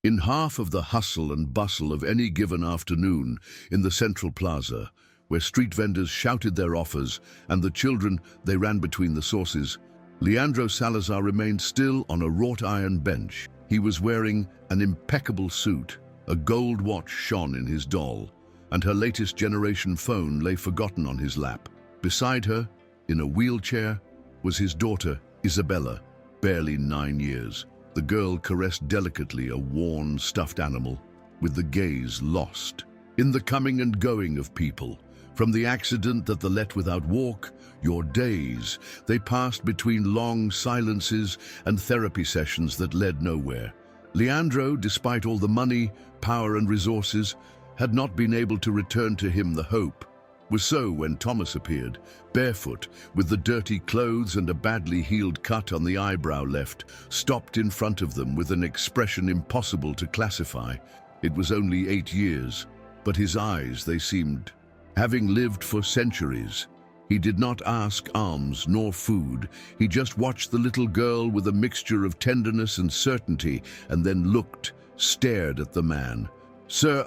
In half of the hustle and bustle of any given afternoon in the central plaza, where street vendors shouted their offers and the children they ran between the sources, Leandro Salazar remained still on a wrought iron bench. He was wearing an impeccable suit, a gold watch shone in his doll, and her latest generation phone lay forgotten on his lap. Beside her, in a wheelchair, was his daughter, Isabella, barely 9 years. The girl caressed delicately a worn, stuffed animal, with the gaze lost in the coming and going of people. From the accident that the let without walk, your days, they passed between long silences and therapy sessions that led nowhere. Leandro, despite all the money, power and resources, had not been able to return to him the hope. Was so when Thomas appeared, barefoot, with the dirty clothes and a badly healed cut on the eyebrow left, stopped in front of them with an expression impossible to classify. It was only 8 years, but his eyes, they seemed, having lived for centuries. He did not ask alms nor food. He just watched the little girl with a mixture of tenderness and certainty, and then looked, stared at the man. "Sir,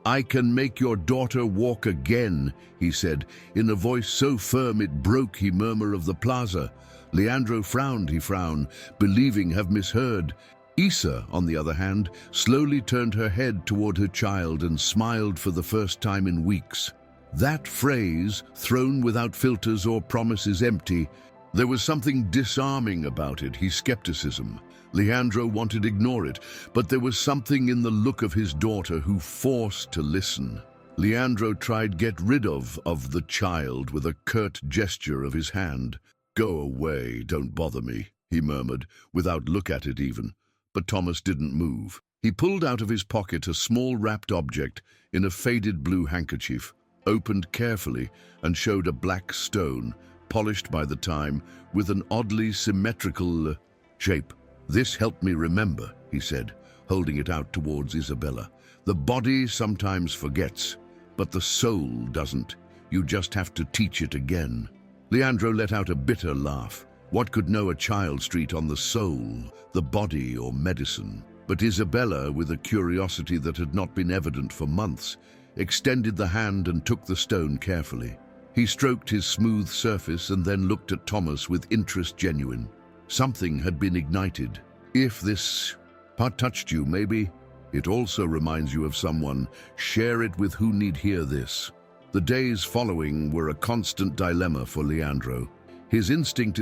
I can make your daughter walk again," he said, in a voice so firm it broke the murmur of the plaza. Leandro frowned, believing have misheard. Isa, on the other hand, slowly turned her head toward her child and smiled for the first time in weeks. That phrase, thrown without filters or promises empty, there was something disarming about it, his skepticism. Leandro wanted to ignore it, but there was something in the look of his daughter who forced to listen. Leandro tried get rid of the child with a curt gesture of his hand. "Go away, don't bother me," he murmured, without look at it even. But Thomas didn't move. He pulled out of his pocket a small wrapped object in a faded blue handkerchief, opened carefully, and showed a black stone, polished by the time, with an oddly symmetrical shape. "This helped me remember," he said, holding it out towards Isabella. "The body sometimes forgets, but the soul doesn't. You just have to teach it again." Leandro let out a bitter laugh. What could know a child street on the soul, the body, or medicine? But Isabella, with a curiosity that had not been evident for months, extended the hand and took the stone carefully. He stroked his smooth surface and then looked at Thomas with interest genuine. Something had been ignited. "If this part touched you, maybe it also reminds you of someone. Share it with who need hear this." The days following were a constant dilemma for Leandro. His instinct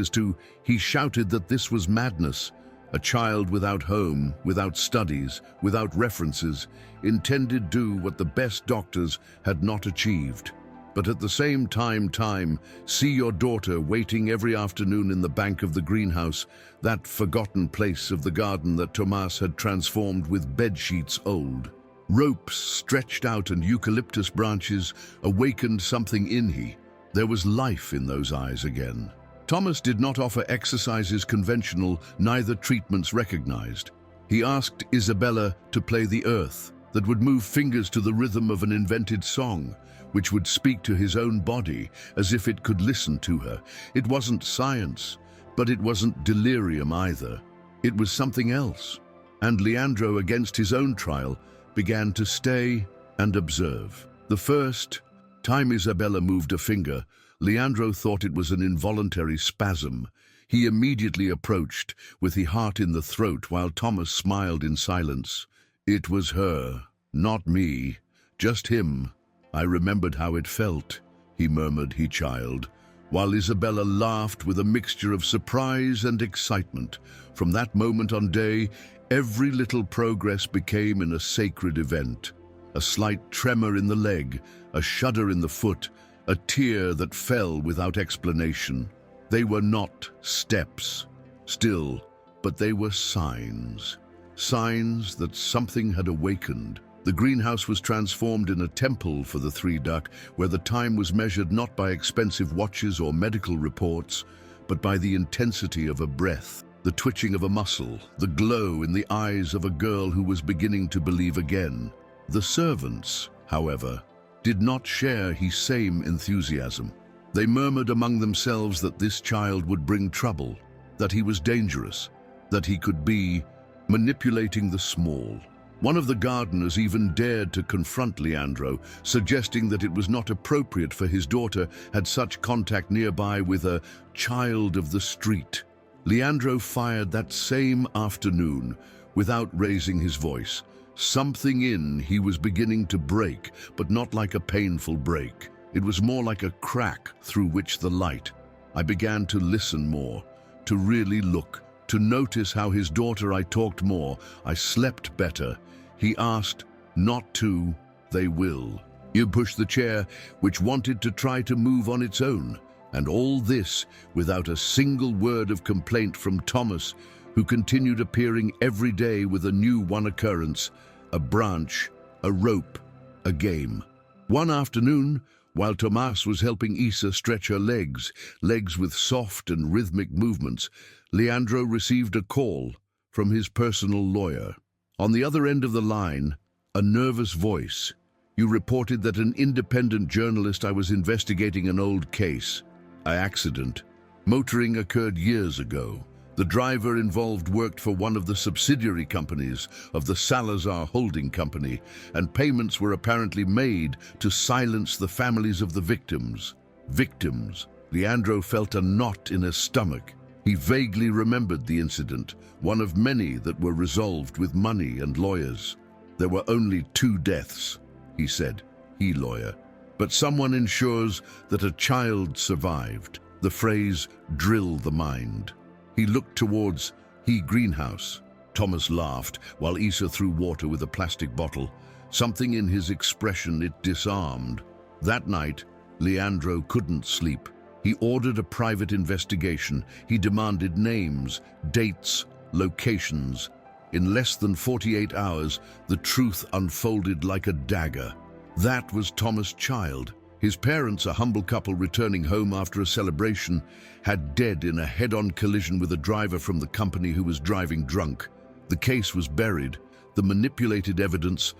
he shouted that this was madness. A child without home, without studies, without references, intended to do what the best doctors had not achieved. But at the same time, see your daughter waiting every afternoon in the bank of the greenhouse, that forgotten place of the garden that Tomas had transformed with bedsheets old. Ropes stretched out and eucalyptus branches awakened something in he. There was life in those eyes again. Thomas did not offer exercises conventional, neither treatments recognized. He asked Isabella to play the earth, that would move fingers to the rhythm of an invented song, which would speak to his own body as if it could listen to her. It wasn't science, but it wasn't delirium either. It was something else. And Leandro, against his own trial, began to stay and observe. The first time Isabella moved a finger, Leandro thought it was an involuntary spasm. He immediately approached, with the heart in the throat, while Thomas smiled in silence. "It was her, not me, just him. I remembered how it felt," he murmured, child, while Isabella laughed with a mixture of surprise and excitement. From that moment on day, every little progress became a sacred event. A slight tremor in the leg, a shudder in the foot, a tear that fell without explanation. They were not steps, still, but they were signs. Signs that something had awakened. The greenhouse was transformed in a temple for the three duck, where the time was measured not by expensive watches or medical reports, but by the intensity of a breath, the twitching of a muscle, the glow in the eyes of a girl who was beginning to believe again. The servants, however, did not share his same enthusiasm. They murmured among themselves that this child would bring trouble, that he was dangerous, that he could be manipulating the small. One of the gardeners even dared to confront Leandro, suggesting that it was not appropriate for his daughter had such contact nearby with a child of the street. Leandro fired that same afternoon without raising his voice. Something in he was beginning to break, but not like a painful break. It was more like a crack through which the light. I began to listen more, to really look, to notice how his daughter I talked more, I slept better. He asked, not to, they will. You push the chair, which wanted to try to move on its own. And all this without a single word of complaint from Thomas, who continued appearing every day with a new one occurrence, a branch, a rope, a game. One afternoon, while Tomas was helping Isa stretch her legs with soft and rhythmic movements, Leandro received a call from his personal lawyer. On the other end of the line, a nervous voice. You reported that an independent journalist I was investigating an old case. An accident. Motoring occurred years ago. The driver involved worked for one of the subsidiary companies of the Salazar Holding Company, and payments were apparently made to silence the families of the victims. Victims. Leandro felt a knot in his stomach. He vaguely remembered the incident, one of many that were resolved with money and lawyers. There were only 2 deaths, he said, he lawyer. But someone ensures that a child survived. The phrase, drill the mind. He looked towards he greenhouse. Thomas laughed while Isa threw water with a plastic bottle. Something in his expression it disarmed. That night, Leandro couldn't sleep. He ordered a private investigation. He demanded names, dates, locations. In less than 48 hours, the truth unfolded like a dagger. That was Thomas' child. His parents, a humble couple returning home after a celebration, had dead in a head-on collision with a driver from the company who was driving drunk. The case was buried, the manipulated evidence,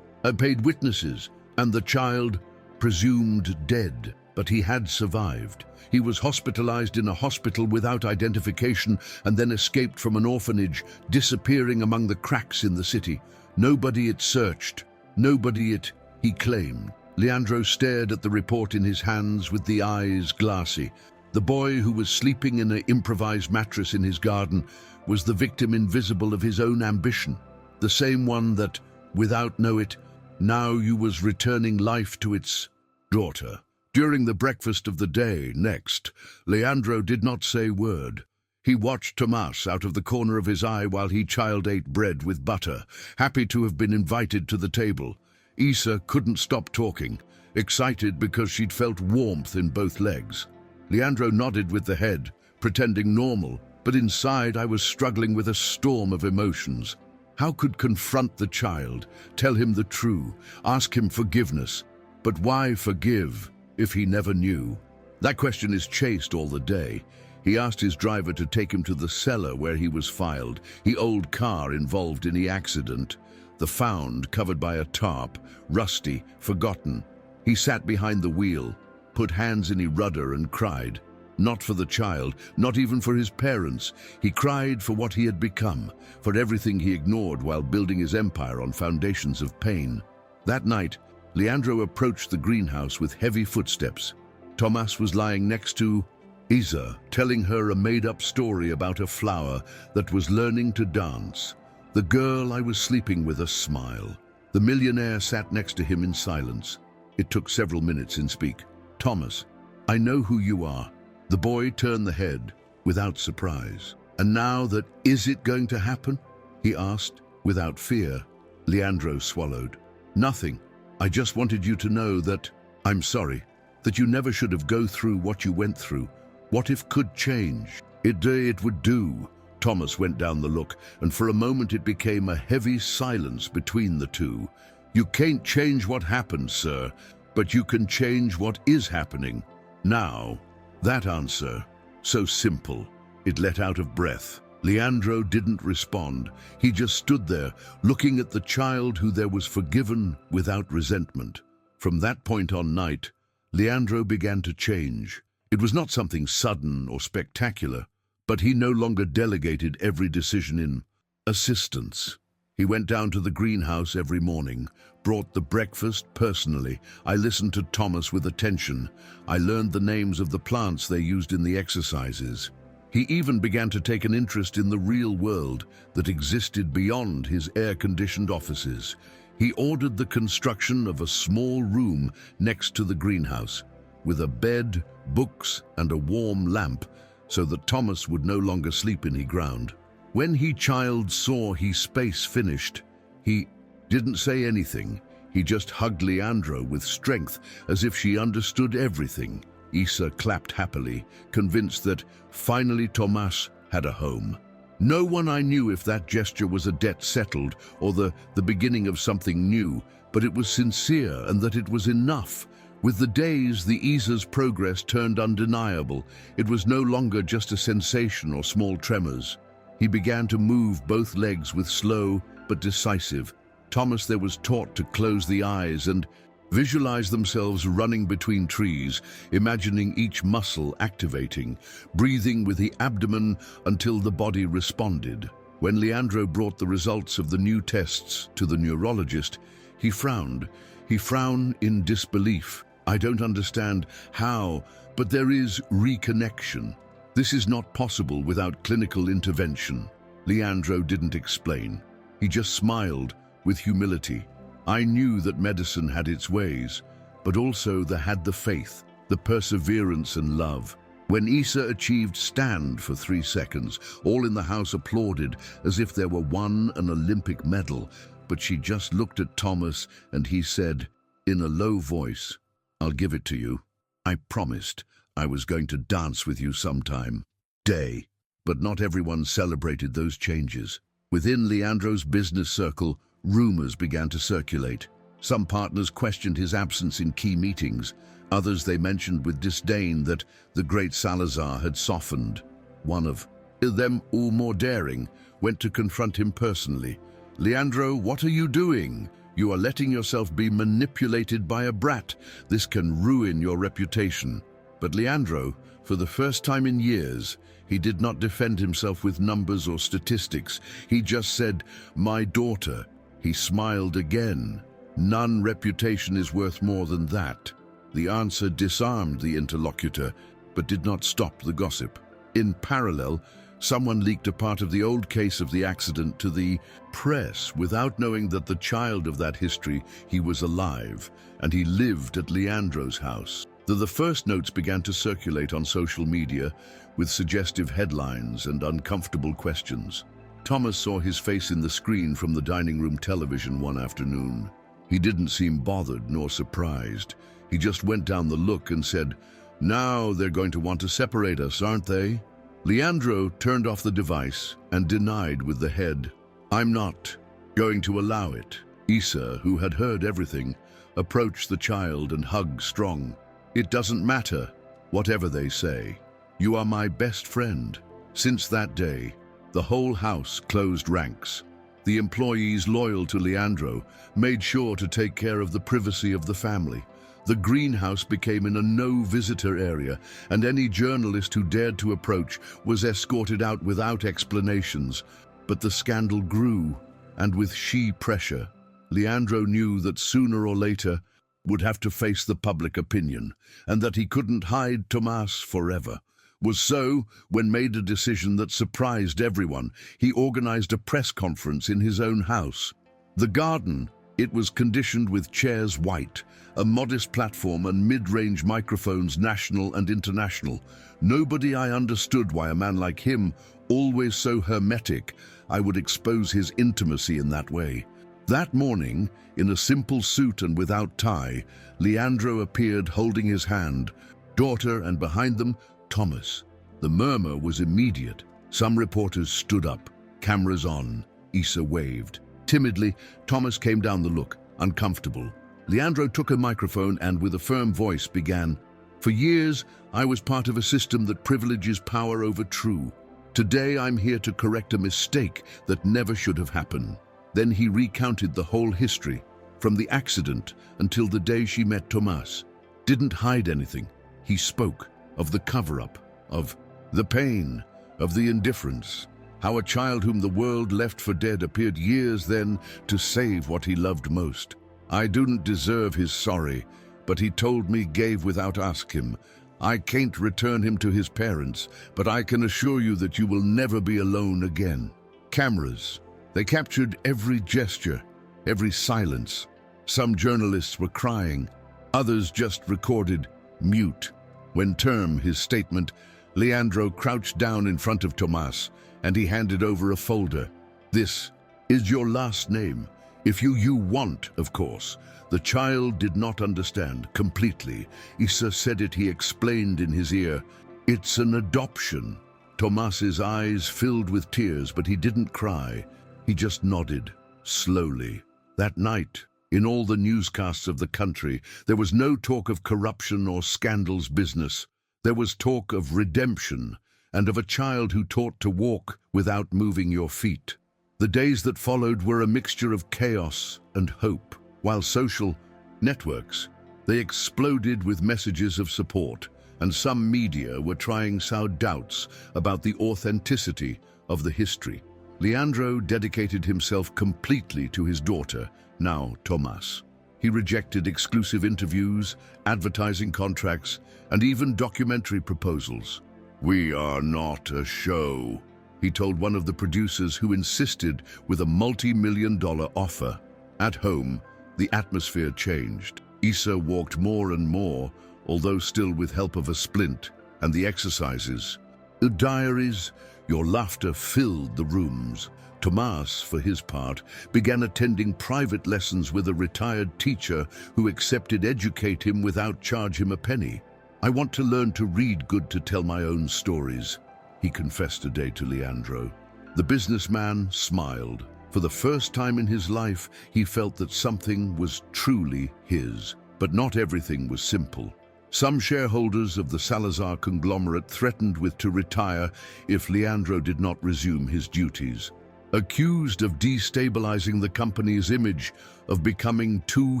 paid witnesses, and the child presumed dead. But he had survived. He was hospitalized in a hospital without identification and then escaped from an orphanage, disappearing among the cracks in the city. Nobody it searched, nobody it, he claimed. Leandro stared at the report in his hands with the eyes glassy. The boy who was sleeping in an improvised mattress in his garden was the victim invisible of his own ambition, the same one that, without know it, now you was returning life to its daughter. During the breakfast of the day next, Leandro did not say word. He watched Tomas out of the corner of his eye while he child ate bread with butter, happy to have been invited to the table. Isa couldn't stop talking, excited because she'd felt warmth in both legs. Leandro nodded with the head, pretending normal, but inside I was struggling with a storm of emotions. How could confront the child, tell him the true, ask him forgiveness? But why forgive if he never knew? That question is chased all the day. He asked his driver to take him to the cellar where he was filed, the old car involved in the accident. The found covered by a tarp, rusty, forgotten. He sat behind the wheel, put hands in his rudder and cried. Not for the child, not even for his parents. He cried for what he had become, for everything he ignored while building his empire on foundations of pain. That night, Leandro approached the greenhouse with heavy footsteps. Tomas was lying next to Isa, telling her a made-up story about a flower that was learning to dance. The girl I was sleeping with a smile. The millionaire sat next to him in silence. It took several minutes in speak. Thomas, I know who you are. The boy turned the head without surprise. And now that, is it going to happen? He asked, without fear. Leandro swallowed. Nothing. I just wanted you to know that, I'm sorry, that you never should have go through what you went through. What if could change? It would do. Thomas went down the look, and for a moment it became a heavy silence between the two. You can't change what happened, sir, but you can change what is happening now. That answer, so simple, it let out of breath. Leandro didn't respond. He just stood there, looking at the child who there was forgiven without resentment. From that point on night, Leandro began to change. It was not something sudden or spectacular, but he no longer delegated every decision in assistance. He went down to the greenhouse every morning, brought the breakfast personally. I listened to Thomas with attention. I learned the names of the plants they used in the exercises. He even began to take an interest in the real world that existed beyond his air-conditioned offices. He ordered the construction of a small room next to the greenhouse, with a bed, books, and a warm lamp, so that Thomas would no longer sleep in the ground. When he child saw his space finished, he didn't say anything. He just hugged Leandro with strength, as if she understood everything. Isa clapped happily, convinced that finally Tomas had a home. No one I knew if that gesture was a debt settled or the beginning of something new, but it was sincere and that it was enough. With the days, the Isa's progress turned undeniable. It was no longer just a sensation or small tremors. He began to move both legs with slow but decisive. Thomas there was taught to close the eyes and visualize themselves running between trees, imagining each muscle activating, breathing with the abdomen until the body responded. When Leandro brought the results of the new tests to the neurologist, he frowned. He frowned in disbelief. I don't understand how, but there is reconnection. This is not possible without clinical intervention. Leandro didn't explain. He just smiled with humility. I knew that medicine had its ways, but also there had the faith, the perseverance and love. When Isa achieved stand for 3 seconds, all in the house applauded as if there were won an Olympic medal, but she just looked at Thomas and he said, in a low voice, "I'll give it to you. I promised I was going to dance with you sometime." Day. But not everyone celebrated those changes. Within Leandro's business circle, rumors began to circulate. Some partners questioned his absence in key meetings. Others they mentioned with disdain that the great Salazar had softened. One of them, all more daring, went to confront him personally. "Leandro, what are you doing? You are letting yourself be manipulated by a brat. This can ruin your reputation." But Leandro, for the first time in years, he did not defend himself with numbers or statistics. He just said, "My daughter." He smiled again. "None reputation is worth more than that." The answer disarmed the interlocutor, but did not stop the gossip. In parallel, someone leaked a part of the old case of the accident to the press without knowing that the child of that history, he was alive, and he lived at Leandro's house. The first notes began to circulate on social media with suggestive headlines and uncomfortable questions. Thomas saw his face in the screen from the dining room television one afternoon. He didn't seem bothered nor surprised. He just went down the look and said, "Now they're going to want to separate us, aren't they?" Leandro turned off the device and denied with the head, "I'm not going to allow it." Isa, who had heard everything, approached the child and hugged strong. "It doesn't matter, whatever they say. You are my best friend." Since that day, the whole house closed ranks. The employees loyal to Leandro made sure to take care of the privacy of the family. The greenhouse became in a no-visitor area, and any journalist who dared to approach was escorted out without explanations. But the scandal grew, and with pressure, Leandro knew that sooner or later would have to face the public opinion, and that he couldn't hide Tomas forever. Was so when made a decision that surprised everyone. He organized a press conference in his own house. The garden, it was conditioned with chairs white, a modest platform and mid-range microphones, national and international. Nobody I understood why a man like him, always so hermetic, I would expose his intimacy in that way. That morning, in a simple suit and without tie, Leandro appeared holding his hand, daughter, and behind them, Thomas. The murmur was immediate. Some reporters stood up, cameras on. Isa waved. Timidly, Thomas came down the look, uncomfortable. Leandro took a microphone and with a firm voice began, "For years, I was part of a system that privileges power over true. Today, I'm here to correct a mistake that never should have happened." Then he recounted the whole history, from the accident until the day she met Tomas. Didn't hide anything. He spoke of the cover-up, of the pain, of the indifference. how a child whom the world left for dead appeared years then to save what he loved most. I didn't deserve his sorry, but he told me gave without ask him. I can't return him to his parents, but I can assure you that you will never be alone again. Cameras. They captured every gesture, every silence. Some journalists were crying, others just recorded, mute. When term his statement, Leandro crouched down in front of Tomas, and he handed over a folder. This is your last name. If you want, of course. The child did not understand completely. Issa said it, he explained in his ear. It's an adoption. Tomas's eyes filled with tears, but he didn't cry. He just nodded, slowly. That night, in all the newscasts of the country, there was no talk of corruption or scandals business. There was talk of redemption and of a child who taught to walk without moving your feet. The days that followed were a mixture of chaos and hope. While social networks, they exploded with messages of support, and some media were trying to sow doubts about the authenticity of the history. Leandro dedicated himself completely to his daughter, now Tomas. He rejected exclusive interviews, advertising contracts, and even documentary proposals. We are not a show, he told one of the producers, who insisted with a multi-million-dollar offer. At home, the atmosphere changed. Issa walked more and more, although still with help of a splint, and the exercises. The diaries, your laughter filled the rooms. Tomas, for his part, began attending private lessons with a retired teacher who accepted to educate him without charge him a penny. I want to learn to read good to tell my own stories, he confessed a day to Leandro. The businessman smiled. For the first time in his life, he felt that something was truly his. But not everything was simple. Some shareholders of the Salazar conglomerate threatened to retire if Leandro did not resume his duties. Accused of destabilizing the company's image, of becoming too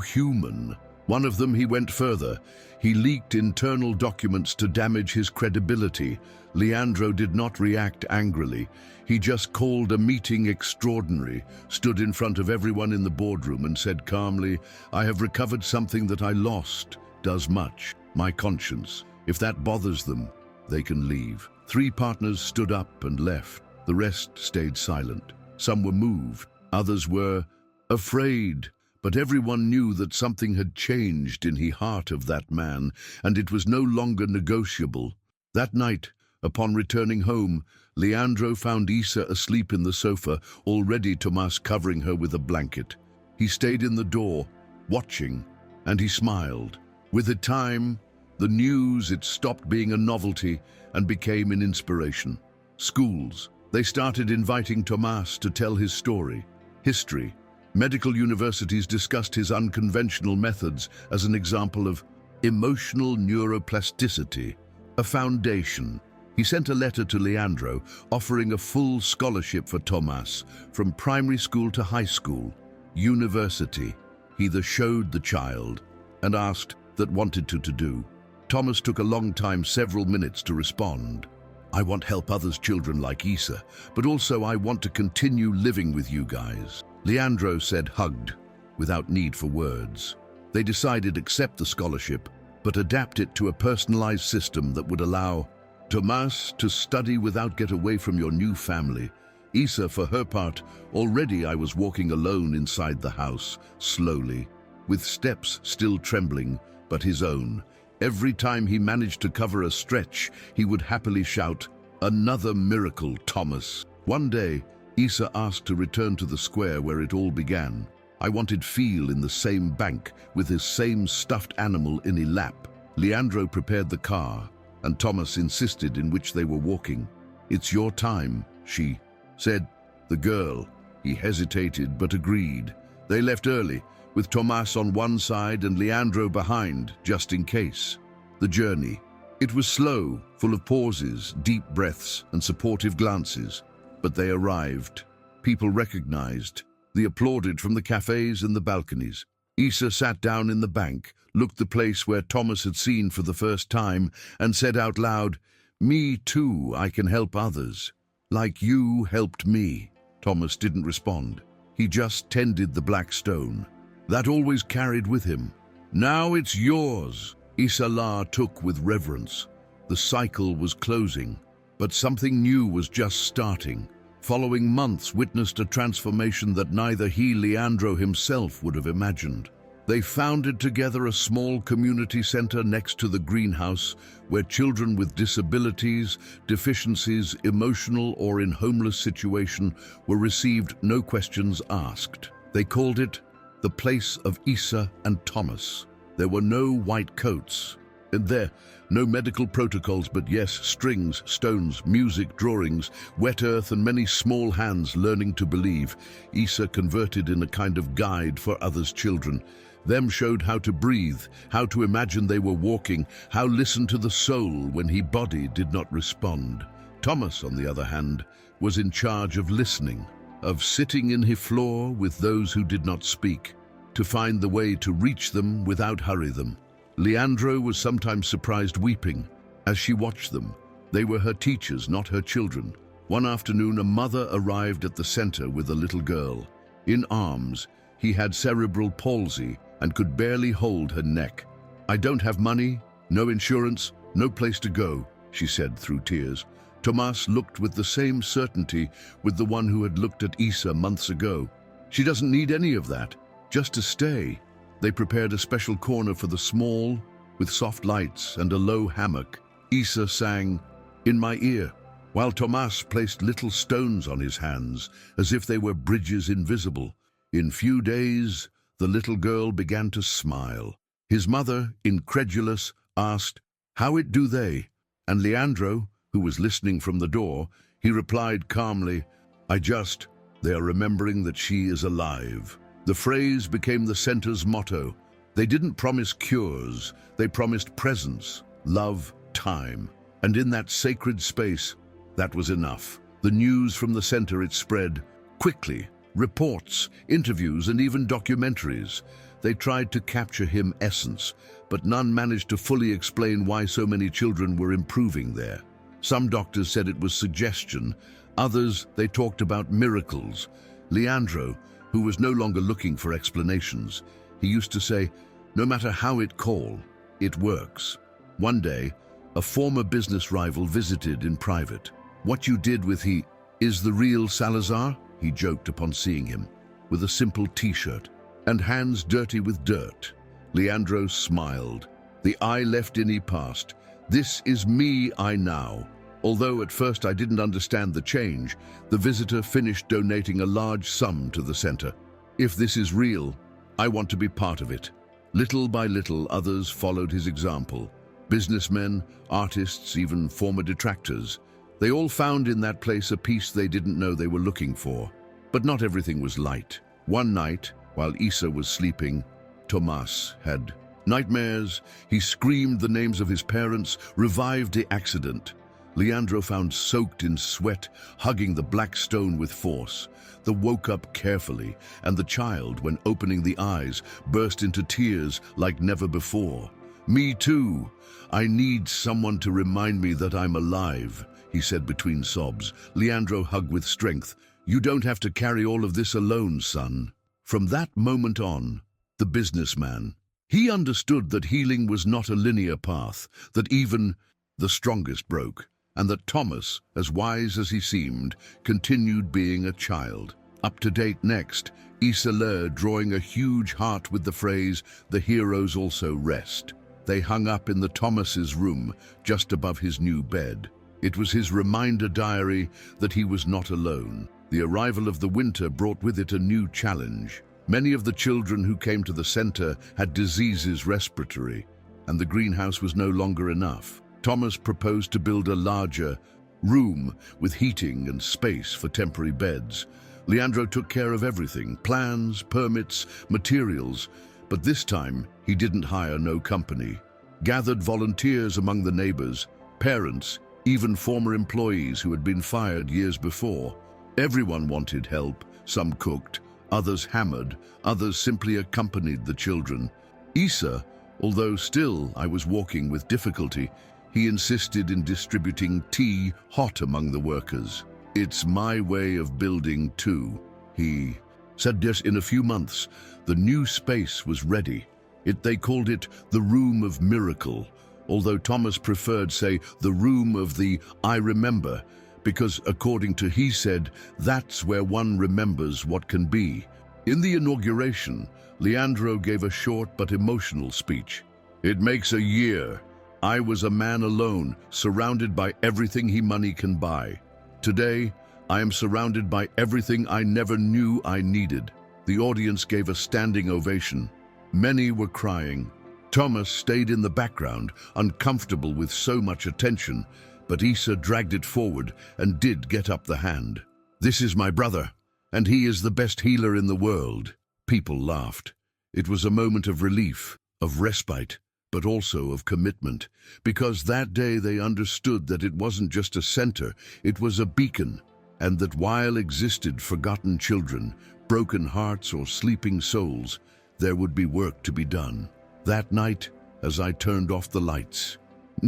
human. One of them, he went further. He leaked internal documents to damage his credibility. Leandro did not react angrily. He just called a meeting extraordinary, stood in front of everyone in the boardroom and said calmly, I have recovered something that I lost. Does much. My conscience. If that bothers them, they can leave. 3 partners stood up and left. The rest stayed silent. Some were moved. Others were afraid. But everyone knew that something had changed in the heart of that man, and it was no longer negotiable. That night, upon returning home, Leandro found Issa asleep in the sofa, already Tomas covering her with a blanket. He stayed in the door, watching, and he smiled. With the time, the news, it stopped being a novelty and became an inspiration. Schools, they started inviting Tomas to tell his story. History, medical universities discussed his unconventional methods as an example of emotional neuroplasticity, a foundation. He sent a letter to Leandro offering a full scholarship for Tomas from primary school to high school, university. He showed the child and asked that wanted to do. Tomas took a long time, several minutes to respond. I want help others' children like Issa, but also I want to continue living with you guys. Leandro said hugged, without need for words. They decided accept the scholarship, but adapt it to a personalized system that would allow Tomas to study without get away from your new family. Issa, for her part, already I was walking alone inside the house, slowly, with steps still trembling, but his own. Every time he managed to cover a stretch, he would happily shout, another miracle, Thomas. One day, Issa asked to return to the square where it all began. I wanted feel in the same bank, with his same stuffed animal in his lap. Leandro prepared the car, and Tomas insisted in which they were walking. It's your time, she said. The girl, he hesitated but agreed. They left early, with Tomas on one side and Leandro behind, just in case. The journey. It was slow, full of pauses, deep breaths, and supportive glances. But they arrived. People recognized. They applauded from the cafes and the balconies. Issa sat down in the bank, looked the place where Tomas had seen for the first time, and said out loud, me too, I can help others. Like you helped me." Thomas didn't respond. He just tended the black stone. That always carried with him. "Now it's yours," Isalar took with reverence. The cycle was closing, but something new was just starting. Following months witnessed a transformation that neither he, Leandro himself, would have imagined. They founded together a small community center next to the greenhouse where children with disabilities, deficiencies, emotional or in homeless situation were received no questions asked. They called it the place of Isa and Thomas. There were no white coats. And there, no medical protocols, but yes, strings, stones, music, drawings, wet earth, and many small hands learning to believe. Isa converted in a kind of guide for others' children. Them showed how to breathe, how to imagine they were walking, how listen to the soul when his body did not respond. Thomas, on the other hand, was in charge of listening, of sitting in his floor with those who did not speak, to find the way to reach them without hurry them. Leandro was sometimes surprised weeping as she watched them. They were her teachers, not her children. One afternoon, a mother arrived at the center with a little girl. In arms, he had cerebral palsy and could barely hold her neck. "I don't have money, no insurance, no place to go," she said through tears. Tomas looked with the same certainty with the one who had looked at Isa months ago. "She doesn't need any of that, just to stay." They prepared a special corner for the small, with soft lights and a low hammock. Isa sang, "In My Ear," while Tomas placed little stones on his hands, as if they were bridges invisible. In few days, the little girl began to smile. His mother, incredulous, asked, "How it do they?" And Leandro, who was listening from the door, he replied calmly, They are remembering that she is alive." The phrase became the center's motto. They didn't promise cures, they promised presence, love, time. And in that sacred space, that was enough. The news from the center, it spread quickly. Reports, interviews, and even documentaries. They tried to capture his essence, but none managed to fully explain why so many children were improving there. Some doctors said it was suggestion, others they talked about miracles. Leandro, who was no longer looking for explanations, he used to say, "No matter how it call, it works." One day, a former business rival visited in private. "What you did with he is the real Salazar?" he joked upon seeing him, with a simple t-shirt and hands dirty with dirt. Leandro smiled. The eye left in he past. "This is me I now." Although at first I didn't understand the change, the visitor finished donating a large sum to the center. "If this is real, I want to be part of it." Little by little, others followed his example. Businessmen, artists, even former detractors. They all found in that place a peace they didn't know they were looking for. But not everything was light. One night, while Isa was sleeping, Tomas had nightmares. He screamed the names of his parents, revived the accident. Leandro found soaked in sweat, hugging the black stone with force. They woke up carefully, and the child, when opening the eyes, burst into tears like never before. "Me too. I need someone to remind me that I'm alive," he said between sobs. Leandro hugged with strength. "You don't have to carry all of this alone, son." From that moment on, the businessman, he understood that healing was not a linear path, that even the strongest broke, and that Thomas, as wise as he seemed, continued being a child. Up to date next, Isalar drawing a huge heart with the phrase, "The heroes also rest." They hung up in the Thomas's room, just above his new bed. It was his reminder diary that he was not alone. The arrival of the winter brought with it a new challenge. Many of the children who came to the center had diseases respiratory, and the greenhouse was no longer enough. Thomas proposed to build a larger room with heating and space for temporary beds. Leandro took care of everything, plans, permits, materials, but this time he didn't hire no company. Gathered volunteers among the neighbors, parents, even former employees who had been fired years before. Everyone wanted help. Some cooked, others hammered, others simply accompanied the children. Isa, although still I was walking with difficulty, he insisted in distributing tea hot among the workers. It's my way of building too, he said. Yes, in a few months, the new space was ready. They called it the Room of Miracle, although Thomas preferred, say, the Room of the I Remember, because, according to he said, that's where one remembers what can be. In the inauguration, Leandro gave a short but emotional speech. It makes a year. I was a man alone, surrounded by everything money can buy. Today, I am surrounded by everything I never knew I needed. The audience gave a standing ovation. Many were crying. Thomas stayed in the background, uncomfortable with so much attention, but Isa dragged it forward and did get up the hand. This is my brother, and he is the best healer in the world. People laughed. It was a moment of relief, of respite, but also of commitment, because that day they understood that it wasn't just a center, it was a beacon, and that while existed forgotten children, broken hearts or sleeping souls, there would be work to be done. That night, as I turned off the lights,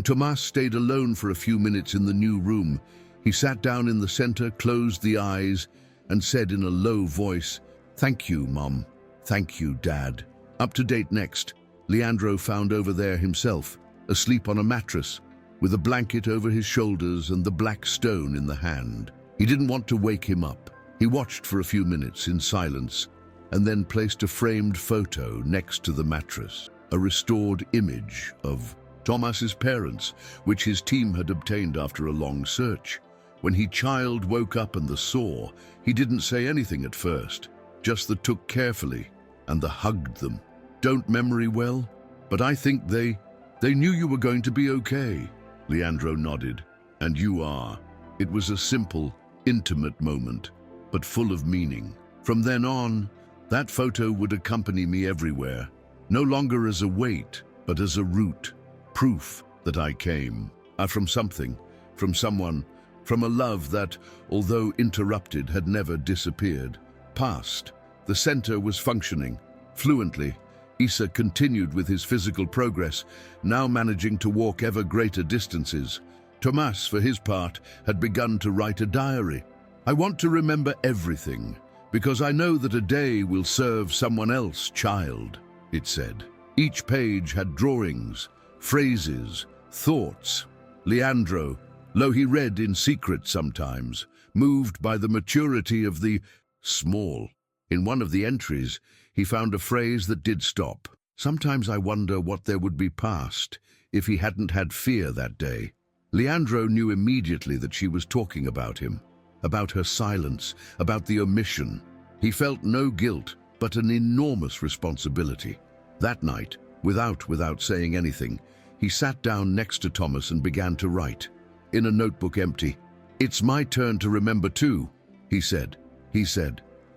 Tomas stayed alone for a few minutes in the new room. He sat down in the center, closed the eyes, and said in a low voice, "Thank you, Mom. Thank you, Dad." Up to date next, Leandro found over there himself, asleep on a mattress, with a blanket over his shoulders and the black stone in the hand. He didn't want to wake him up. He watched for a few minutes in silence, and then placed a framed photo next to the mattress, a restored image of Thomas's parents, which his team had obtained after a long search. When his child woke up and saw, he didn't say anything at first, just the took carefully and hugged them. Don't memory well, but I think they knew you were going to be okay. Leandro nodded. And you are. It was a simple, intimate moment, but full of meaning. From then on, that photo would accompany me everywhere, no longer as a weight, but as a route, proof that I came from something, from someone, from a love that, although interrupted, had never disappeared. Past, the center was functioning fluently. Isa continued with his physical progress, now managing to walk ever greater distances. Tomas, for his part, had begun to write a diary. I want to remember everything, because I know that a day will serve someone else, child, it said. Each page had drawings, phrases, thoughts. Leandro, though he read in secret sometimes, moved by the maturity of the small. In one of the entries, he found a phrase that did stop. Sometimes I wonder what there would be past if he hadn't had fear that day. Leandro knew immediately that she was talking about him, about her silence, about the omission. He felt no guilt, but an enormous responsibility. That night, without saying anything, he sat down next to Thomas and began to write. In a notebook empty, "It's my turn to remember too," he said,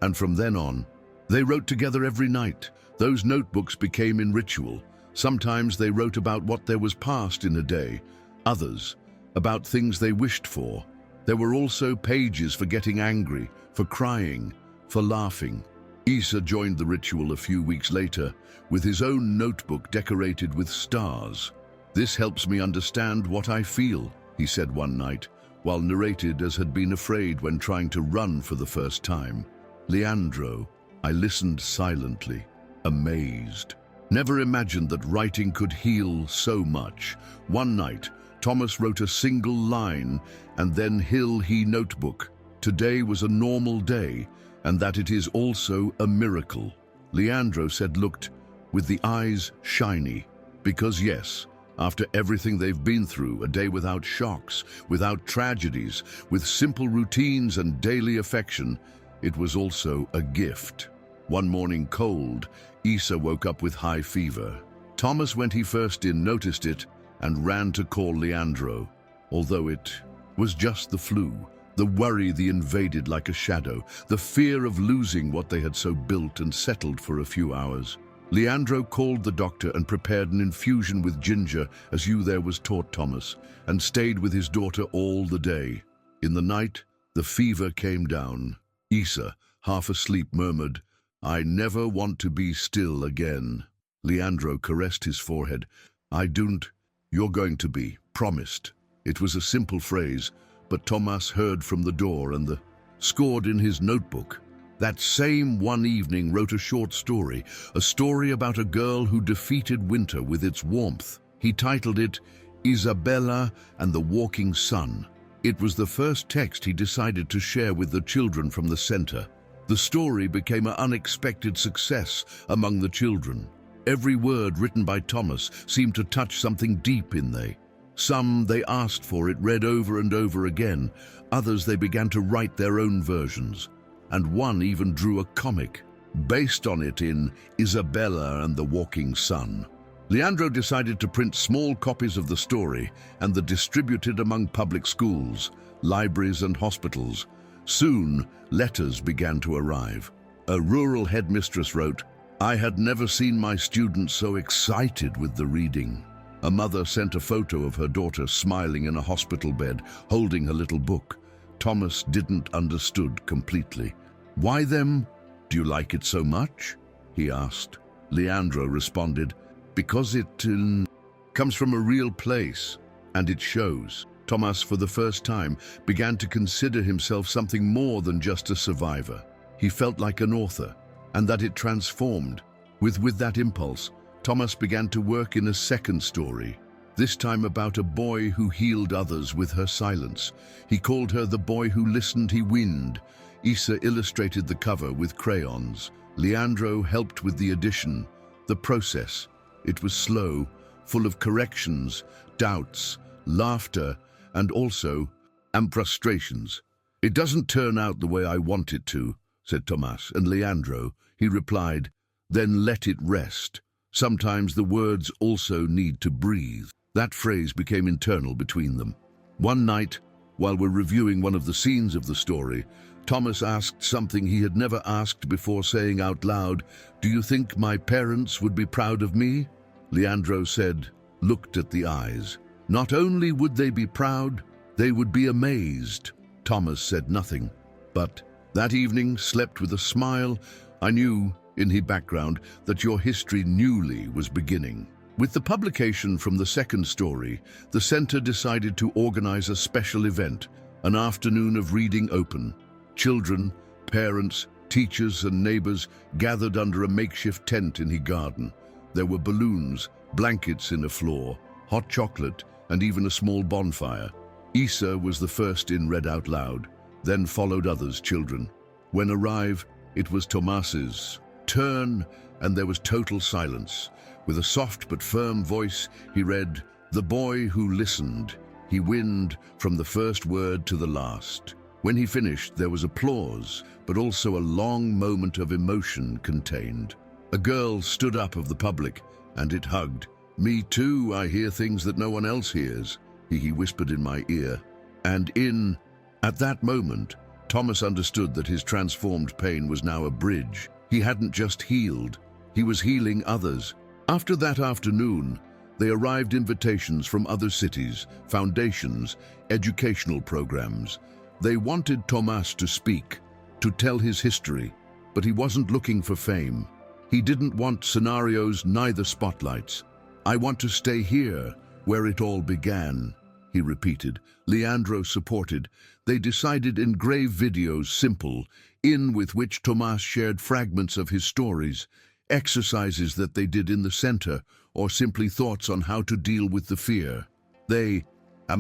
and from then on, they wrote together every night. Those notebooks became in ritual. Sometimes they wrote about what there was past in a day, others about things they wished for. There were also pages for getting angry, for crying, for laughing. Isa joined the ritual a few weeks later with his own notebook decorated with stars. "This helps me understand what I feel," he said one night, while narrated as had been afraid when trying to run for the first time. Leandro, I listened silently, amazed. Never imagined that writing could heal so much. One night, Thomas wrote a single line, and then he notebook. Today was a normal day, and that it is also a miracle. Leandro said looked, with the eyes shiny, because yes, after everything they've been through, a day without shocks, without tragedies, with simple routines and daily affection, it was also a gift. One morning cold, Isa woke up with high fever. Thomas, when he first noticed it and ran to call Leandro, although it was just the flu. The worry that invaded like a shadow, the fear of losing what they had so built and settled for a few hours. Leandro called the doctor and prepared an infusion with ginger, as there was taught Thomas, and stayed with his daughter all the day. In the night, the fever came down. Isa, half asleep, murmured, "I never want to be still again." Leandro caressed his forehead. "I don't. You're going to be, promised." It was a simple phrase, but Thomas heard from the door and scored in his notebook. That same one evening wrote a short story, a story about a girl who defeated winter with its warmth. He titled it Isabella and the Walking Sun. It was the first text he decided to share with the children from the center. The story became an unexpected success among the children. Every word written by Thomas seemed to touch something deep in them. Some they asked for it read over and over again, others they began to write their own versions, and one even drew a comic based on it in Isabella and the Walking Sun. Leandro decided to print small copies of the story and distribute it among public schools, libraries and hospitals. Soon, letters began to arrive. A rural headmistress wrote, "I had never seen my students so excited with the reading." A mother sent a photo of her daughter smiling in a hospital bed, holding her little book. Thomas didn't understood completely. "Why them? Do you like it so much?" he asked. Leandro responded, "Because it comes from a real place, and it shows." Thomas, for the first time, began to consider himself something more than just a survivor. He felt like an author, and that it transformed. With that impulse, Thomas began to work in a second story, this time about a boy who healed others with her silence. He called her The Boy Who Listened He Wind. Isa illustrated the cover with crayons. Leandro helped with the addition, the process. It was slow, full of corrections, doubts, laughter, and also frustrations. "It doesn't turn out the way I want it to," said Thomas, and Leandro, he replied, "Then let it rest. Sometimes the words also need to breathe." That phrase became internal between them. One night, while we're reviewing one of the scenes of the story, Thomas asked something he had never asked before, saying out loud, "Do you think my parents would be proud of me?" Leandro looked at the eyes. "Not only would they be proud, they would be amazed." Thomas said nothing, but that evening slept with a smile. I knew, in his background, that your history newly was beginning. With the publication from the second story, the center decided to organize a special event, an afternoon of reading open. Children, parents, teachers and neighbors gathered under a makeshift tent in his garden. There were balloons, blankets in the floor, hot chocolate, and even a small bonfire. Isa was the first in, read out loud, then followed others' children. When arrived, it was Tomas's turn, and there was total silence. With a soft but firm voice, he read, "The Boy Who Listened, He Wind," from the first word to the last. When he finished, there was applause, but also a long moment of emotion contained. A girl stood up of the public, and it hugged. "Me too, I hear things that no one else hears," he whispered in my ear. At that moment, Thomas understood that his transformed pain was now a bridge. He hadn't just healed, he was healing others. After that afternoon, they arrived invitations from other cities, foundations, educational programs. They wanted Thomas to speak, to tell his history, but he wasn't looking for fame. He didn't want scenarios, neither spotlights. "I want to stay here, where it all began," he repeated. Leandro supported. They decided engrave videos, simple, with which Thomas shared fragments of his stories, exercises that they did in the center, or simply thoughts on how to deal with the fear. They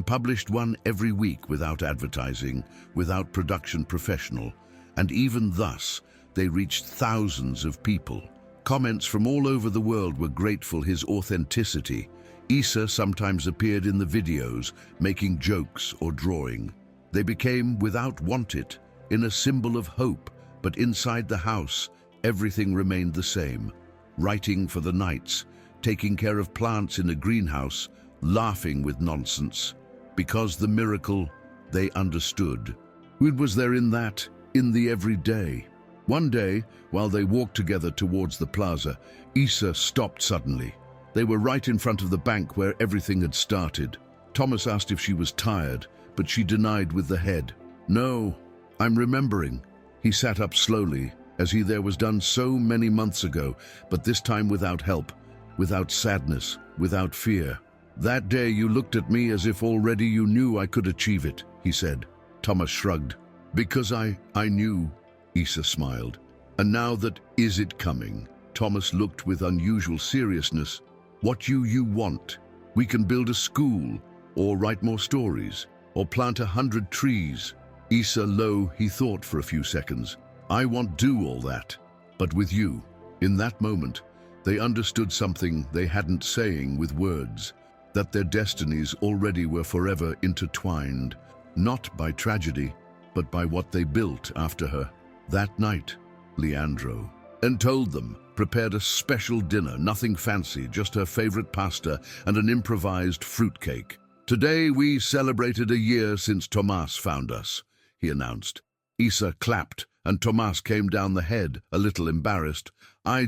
published one every week without advertising, without production professional, and even thus, they reached thousands of people. Comments from all over the world were grateful his authenticity. Isa sometimes appeared in the videos, making jokes or drawing. They became, without want it, in a symbol of hope, but inside the house, everything remained the same. Writing for the nights, taking care of plants in a greenhouse, laughing with nonsense. Because the miracle, they understood. It was there in the everyday. One day, while they walked together towards the plaza, Isa stopped suddenly. They were right in front of the bank where everything had started. Thomas asked if she was tired, but she denied with the head. "No, I'm remembering." He sat up slowly, as there was done so many months ago, but this time without help, without sadness, without fear. "That day you looked at me as if already you knew I could achieve it. he said. Thomas shrugged. Because I knew, Isa smiled. And now that is it coming? Thomas looked with unusual seriousness. What you want? We can build a school, or write more stories, or plant 100 trees. Isa low, he thought for a few seconds. I want do all that, but with you. In that moment, they understood something they hadn't saying with words, that their destinies already were forever intertwined, not by tragedy, but by what they built after her. That night, Leandro, and told them, prepared a special dinner, nothing fancy, just her favorite pasta and an improvised fruitcake. Today we celebrated a year since Tomas found us, he announced. Isa clapped, and Tomas came down the head, a little embarrassed. I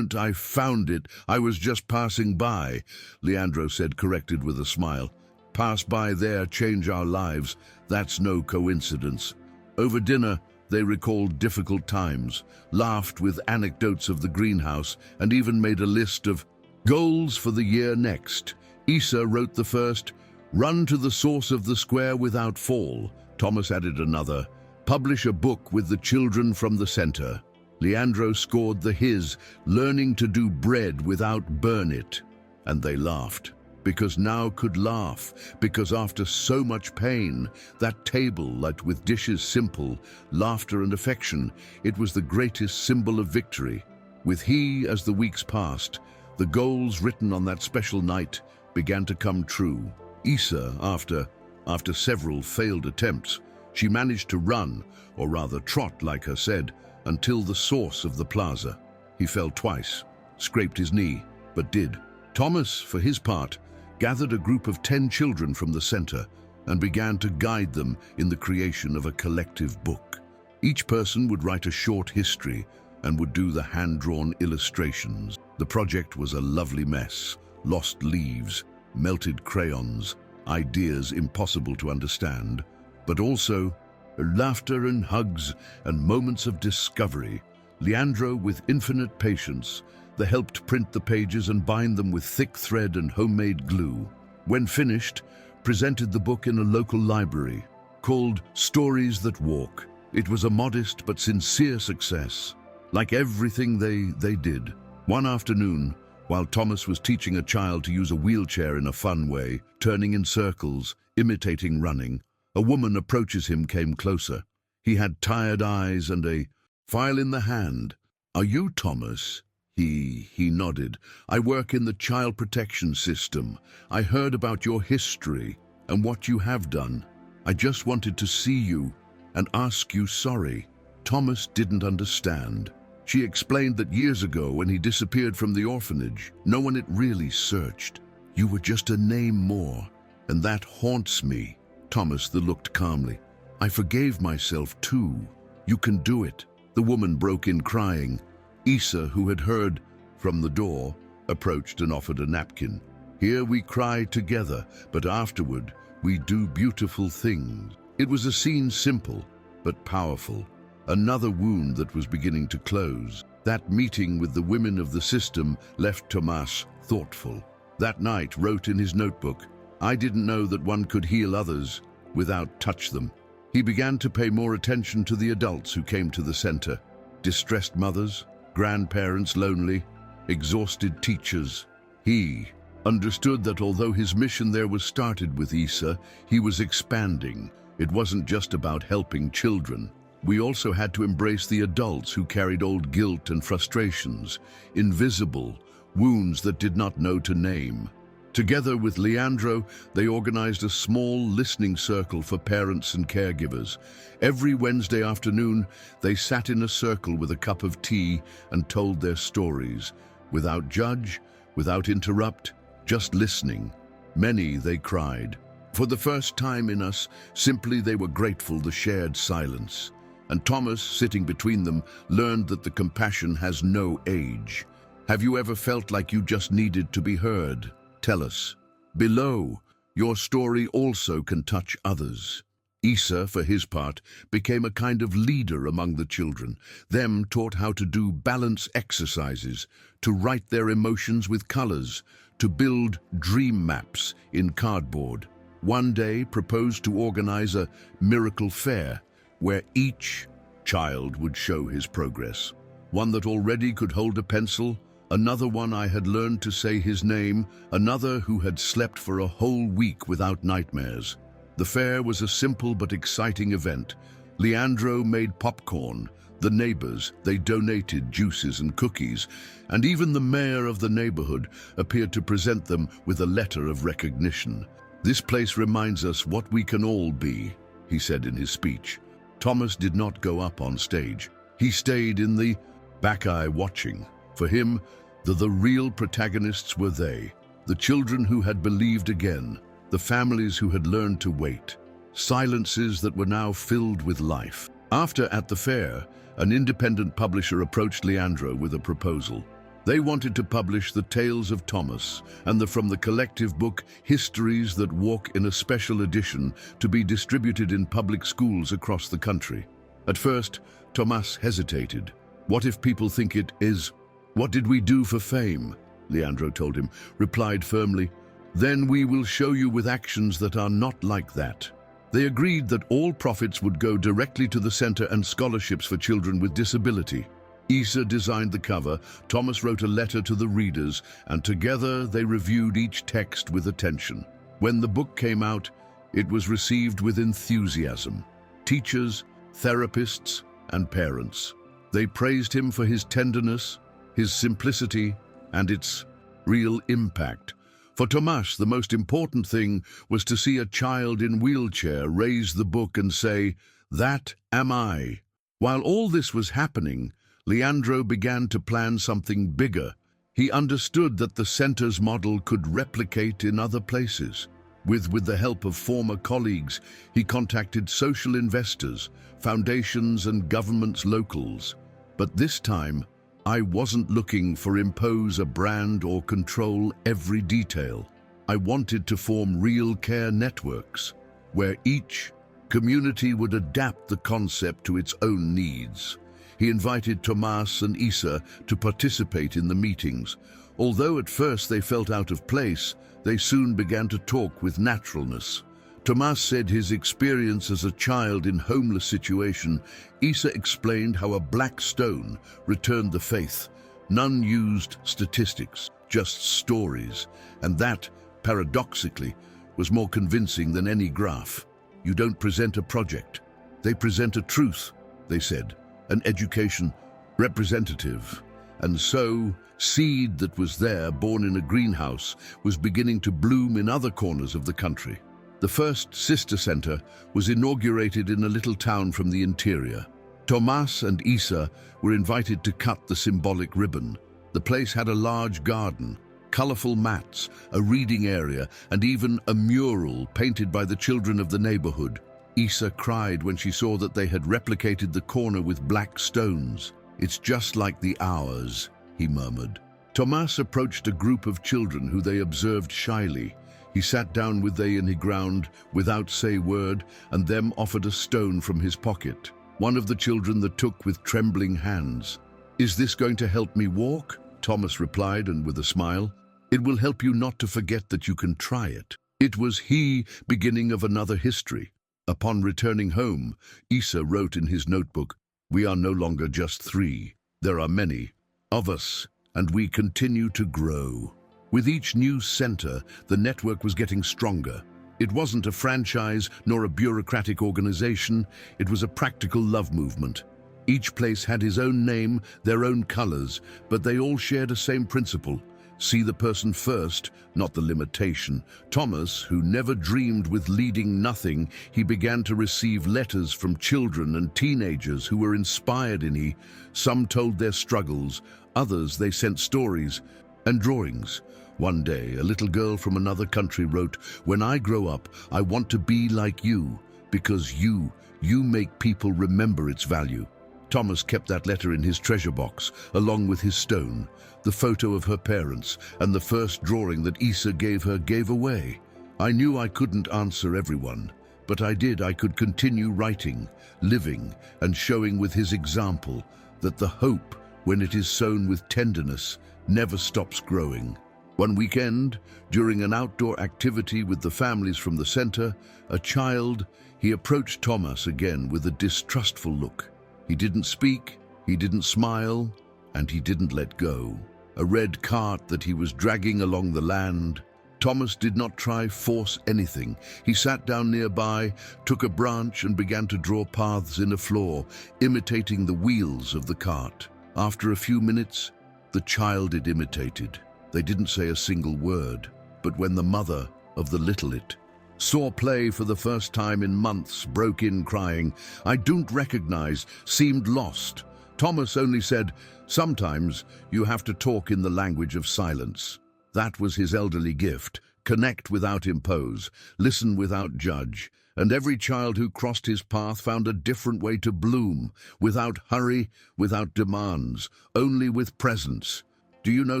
found it, I was just passing by, Leandro said, corrected with a smile. Pass by there, change our lives, that's no coincidence. Over dinner, they recalled difficult times, laughed with anecdotes of the greenhouse, and even made a list of goals for the year next. Isa wrote the first, run to the source of the square without fall. Thomas added another, publish a book with the children from the center. Leandro scored his, learning to do bread without burn it. And they laughed. Because now could laugh, because after so much pain, that table light with dishes simple, laughter and affection, it was the greatest symbol of victory. With he, as the weeks passed, the goals written on that special night began to come true. Isa, after several failed attempts, she managed to run, or rather trot like her said, until the source of the plaza. He fell twice, scraped his knee, but did. Thomas, for his part, gathered a group of 10 children from the center and began to guide them in the creation of a collective book. Each person would write a short history and would do the hand-drawn illustrations. The project was a lovely mess, lost leaves, melted crayons, ideas impossible to understand, but also laughter and hugs and moments of discovery. Leandro, with infinite patience, they helped print the pages and bind them with thick thread and homemade glue. When finished, presented the book in a local library, called Stories That Walk. It was a modest but sincere success, like everything they did. One afternoon, while Thomas was teaching a child to use a wheelchair in a fun way, turning in circles, imitating running, a woman approaches him, came closer. He had tired eyes and a file in the hand. Are you Thomas? He nodded. I work in the child protection system. I heard about your history and what you have done. I just wanted to see you and ask you sorry. Thomas didn't understand. She explained that years ago when he disappeared from the orphanage, no one had really searched. You were just a name more, and that haunts me. Thomas looked calmly. I forgave myself too. You can do it. The woman broke in crying. Isa, who had heard from the door, approached and offered a napkin. Here we cry together, but afterward we do beautiful things. It was a scene simple, but powerful. Another wound that was beginning to close. That meeting with the women of the system left Tomas thoughtful. That night wrote in his notebook, I didn't know that one could heal others without touch them. He began to pay more attention to the adults who came to the center. Distressed mothers, grandparents lonely, exhausted teachers. He understood that although his mission there was started with Isa, he was expanding. It wasn't just about helping children. We also had to embrace the adults who carried old guilt and frustrations, invisible wounds that did not know to name. Together with Leandro, they organized a small listening circle for parents and caregivers. Every Wednesday afternoon, they sat in a circle with a cup of tea and told their stories, without judge, without interrupt, just listening. Many they cried. For the first time in us, simply they were grateful the shared silence. And Thomas, sitting between them, learned that the compassion has no age. Have you ever felt like you just needed to be heard? Tell us. Below, your story also can touch others. Isa, for his part, became a kind of leader among the children. Them taught how to do balance exercises, to write their emotions with colors, to build dream maps in cardboard. one day proposed to organize a miracle fair where each child would show his progress. One that already could hold a pencil, another one I had learned to say his name, another who had slept for a whole week without nightmares. The fair was a simple but exciting event. Leandro made popcorn. The neighbors, they donated juices and cookies, and even the mayor of the neighborhood appeared to present them with a letter of recognition. "This place reminds us what we can all be," he said in his speech. Thomas did not go up on stage. He stayed in the back eye watching. For him, the real protagonists were they, the children who had believed again, the families who had learned to wait, silences that were now filled with life. At the fair, an independent publisher approached Leandro with a proposal. They wanted to publish the tales of Thomas and from the collective book Histories That Walk in a special edition to be distributed in public schools across the country. At first, Thomas hesitated. "What if people think it is? What did we do for fame?" Leandro told him, replied firmly, "Then we will show you with actions that are not like that." They agreed that all profits would go directly to the center and scholarships for children with disability. Isa designed the cover, Thomas wrote a letter to the readers, and together they reviewed each text with attention. When the book came out, it was received with enthusiasm. Teachers, therapists, and parents. They praised him for his tenderness, his simplicity, and its real impact. For Tomas, the most important thing was to see a child in wheelchair raise the book and say, "That am I." While all this was happening, Leandro began to plan something bigger. He understood that the center's model could replicate in other places. With the help of former colleagues, he contacted social investors, foundations and governments locals. But this time, I wasn't looking for impose a brand or control every detail. I wanted to form real care networks, where each community would adapt the concept to its own needs. He invited Tomas and Isa to participate in the meetings. Although at first they felt out of place, they soon began to talk with naturalness. Tomas said his experience as a child in homeless situation. Isa explained how a black stone returned the faith. None used statistics, just stories. And that, paradoxically, was more convincing than any graph. "You don't present a project. They present a truth," they said. "An education representative." And so, seed that was there, born in a greenhouse, was beginning to bloom in other corners of the country. The first sister center was inaugurated in a little town from the interior. Tomas and Isa were invited to cut the symbolic ribbon. The place had a large garden, colorful mats, a reading area, and even a mural painted by the children of the neighborhood. Isa cried when she saw that they had replicated the corner with black stones. "It's just like the ours," he murmured. Tomas approached a group of children who they observed shyly. He sat down with they in the ground without say word, and them offered a stone from his pocket. One of the children that took with trembling hands. "Is this going to help me walk?" Thomas replied, and with a smile, "It will help you not to forget that you can try it." It was the beginning of another history. Upon returning home, Isa wrote in his notebook, "We are no longer just 3. There are many of us, and we continue to grow." With each new center, the network was getting stronger. It wasn't a franchise nor a bureaucratic organization. It was a practical love movement. Each place had his own name, their own colors, but they all shared a same principle. See the person first, not the limitation. Thomas, who never dreamed with leading nothing, he began to receive letters from children and teenagers who were inspired in he. Some told their struggles, others they sent stories and drawings. One day, a little girl from another country wrote, "When I grow up, I want to be like you, because you make people remember its value." Thomas kept that letter in his treasure box, along with his stone, the photo of her parents, and the first drawing that Isa gave away. "I knew I couldn't answer everyone, but I could continue writing, living, and showing with his example that the hope, when it is sown with tenderness, never stops growing." One weekend, during an outdoor activity with the families from the center, a child, he approached Thomas again with a distrustful look. He didn't speak, he didn't smile, and he didn't let go. A red cart that he was dragging along the land. Thomas did not try force anything. He sat down nearby, took a branch and began to draw paths in a floor, imitating the wheels of the cart. After a few minutes, the child it imitated. They didn't say a single word, but when the mother of the littlet saw play for the first time in months, broke in crying, "I don't recognize," seemed lost. Thomas only said, "Sometimes you have to talk in the language of silence." That was his elderly gift: connect without impose, listen without judge. And every child who crossed his path found a different way to bloom, without hurry, without demands, only with presence. Do you know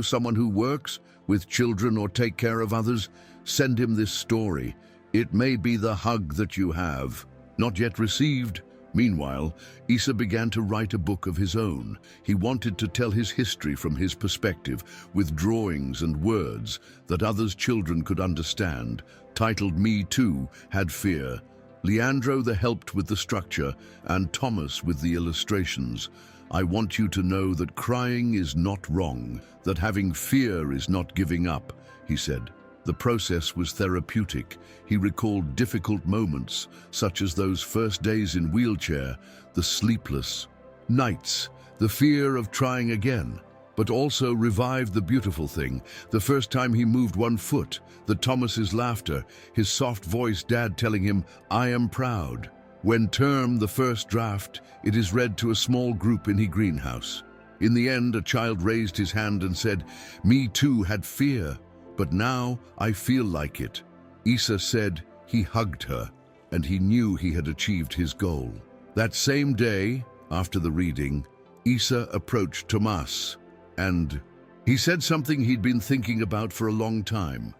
someone who works with children or take care of others? Send him this story. It may be the hug that you have not yet received. Meanwhile, Isa began to write a book of his own. He wanted to tell his history from his perspective, with drawings and words that others' children could understand. Titled "Me Too Had Fear." Leandro helped with the structure, and Thomas with the illustrations. "I want you to know that crying is not wrong, that having fear is not giving up," he said. The process was therapeutic. He recalled difficult moments, such as those first days in wheelchair, the sleepless nights, the fear of trying again, but also revived the beautiful thing: the first time he moved one foot, the Thomas's laughter, his soft voice, Dad telling him, "I am proud." When termed the first draft, it is read to a small group in his greenhouse. In the end, a child raised his hand and said, "Me too had fear, but now I feel like it." Isa said he hugged her, and he knew he had achieved his goal. That same day, after the reading, Isa approached Tomas, and he said something he'd been thinking about for a long time.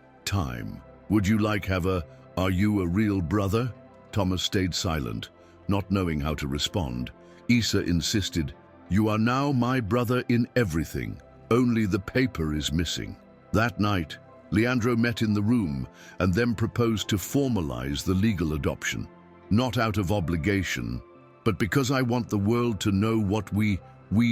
"Would you like have a, are you a real brother?" Thomas stayed silent, not knowing how to respond. Isa insisted, "You are now my brother in everything. Only the paper is missing." That night, Leandro met in the room and then proposed to formalize the legal adoption. "Not out of obligation, but because I want the world to know what we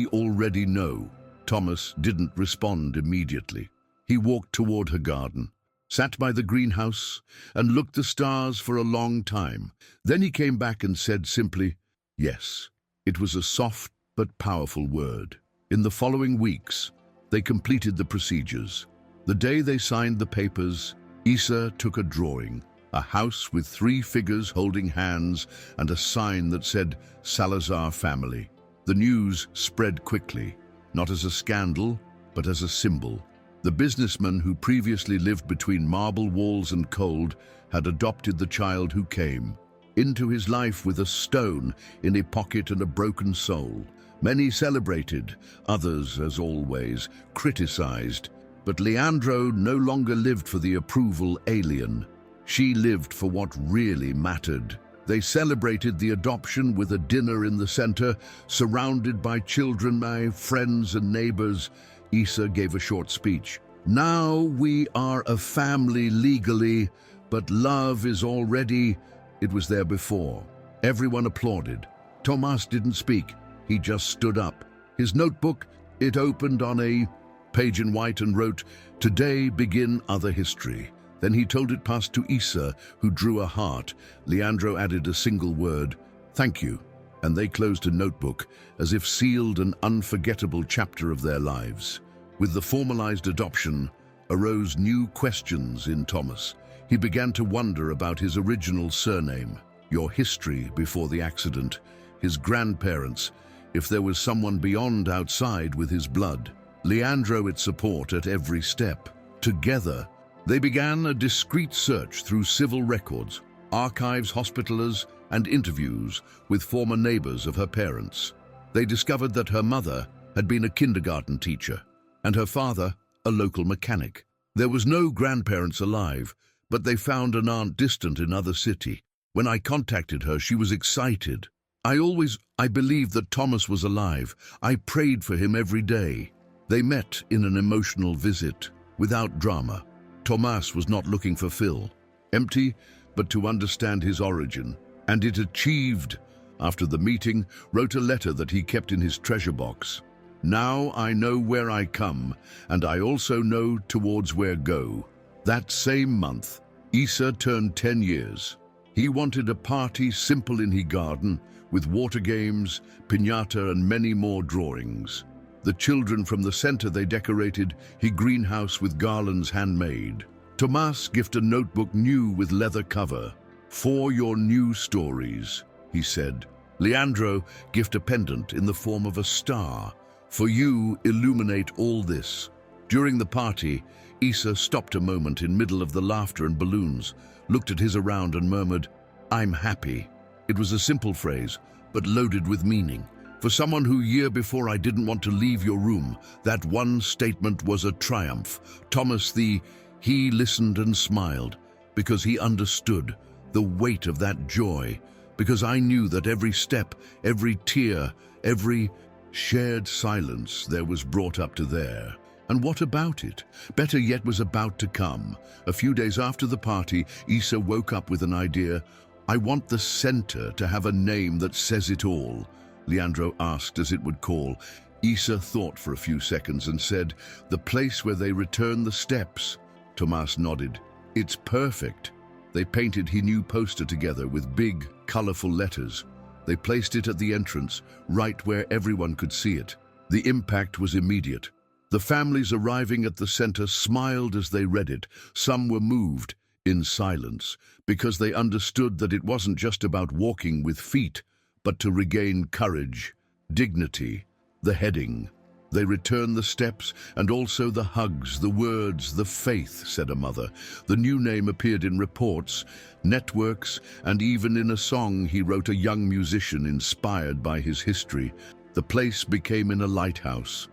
already know." Thomas didn't respond immediately. He walked toward her garden, sat by the greenhouse, and looked the stars for a long time. Then he came back and said simply, "Yes." It was a soft but powerful word. In the following weeks, they completed the procedures. The day they signed the papers, Isa took a drawing, a house with 3 figures holding hands and a sign that said Salazar family. The news spread quickly, not as a scandal, but as a symbol. The businessman who previously lived between marble walls and cold had adopted the child who came into his life with a stone in a pocket and a broken soul. Many celebrated, others, as always, criticized. But Leandro no longer lived for the approval alien. She lived for what really mattered. They celebrated the adoption with a dinner in the center, surrounded by children, my friends and neighbors. Isa gave a short speech. "Now we are a family legally, but love is already..." It was there before. Everyone applauded. Tomas didn't speak. He just stood up. His notebook, it opened on a page in white and wrote, "Today begin other history." Then he told it past to Isa, who drew a heart. Leandro added a single word, "Thank you," and they closed a notebook, as if sealed an unforgettable chapter of their lives. With the formalized adoption arose new questions in Thomas. He began to wonder about his original surname, your history before the accident, his grandparents, if there was someone beyond outside with his blood. Leandro its support at every step. Together, they began a discreet search through civil records, archives, hospitals, and interviews with former neighbors of her parents. They discovered that her mother had been a kindergarten teacher, and her father a local mechanic. There was no grandparents alive, but they found an aunt distant in another city. When I contacted her, she was excited. I believed that Thomas was alive. I prayed for him every day. They met in an emotional visit. without drama. Tomas was not looking for fill, empty, but to understand his origin. And it achieved. After the meeting, wrote a letter that he kept in his treasure box. Now I know where I come, and I also know towards where go. That same month, Isa turned 10 years. He wanted a party simple in his garden, with water games, piñata and many more drawings. The children from the center they decorated his greenhouse with garlands handmade. Tomas gift a notebook new with leather cover. For your new stories, he said. Leandro gift a pendant in the form of a star. For you illuminate all this. During the party, Isa stopped a moment in middle of the laughter and balloons, looked at his around and murmured, "I'm happy." It was a simple phrase, but loaded with meaning. For someone who year before I didn't want to leave your room, that one statement was a triumph. He listened and smiled, because he understood the weight of that joy, because I knew that every step, every tear, every shared silence there was brought up to there. And what about it? Better yet was about to come. A few days after the party, Isa woke up with an idea. I want the center to have a name that says it all. Leandro asked as it would call. Isa thought for a few seconds and said, the place where they return the steps. Tomas nodded. It's perfect. They painted his new poster together with big, colorful letters. They placed it at the entrance, right where everyone could see it. The impact was immediate. The families arriving at the center smiled as they read it. Some were moved, in silence, because they understood that it wasn't just about walking with feet, but to regain courage, dignity. The heading. They return the steps and also the hugs, the words, the faith, said a mother. The new name appeared in reports, networks, and even in a song he wrote a young musician inspired by his history. The place became in a lighthouse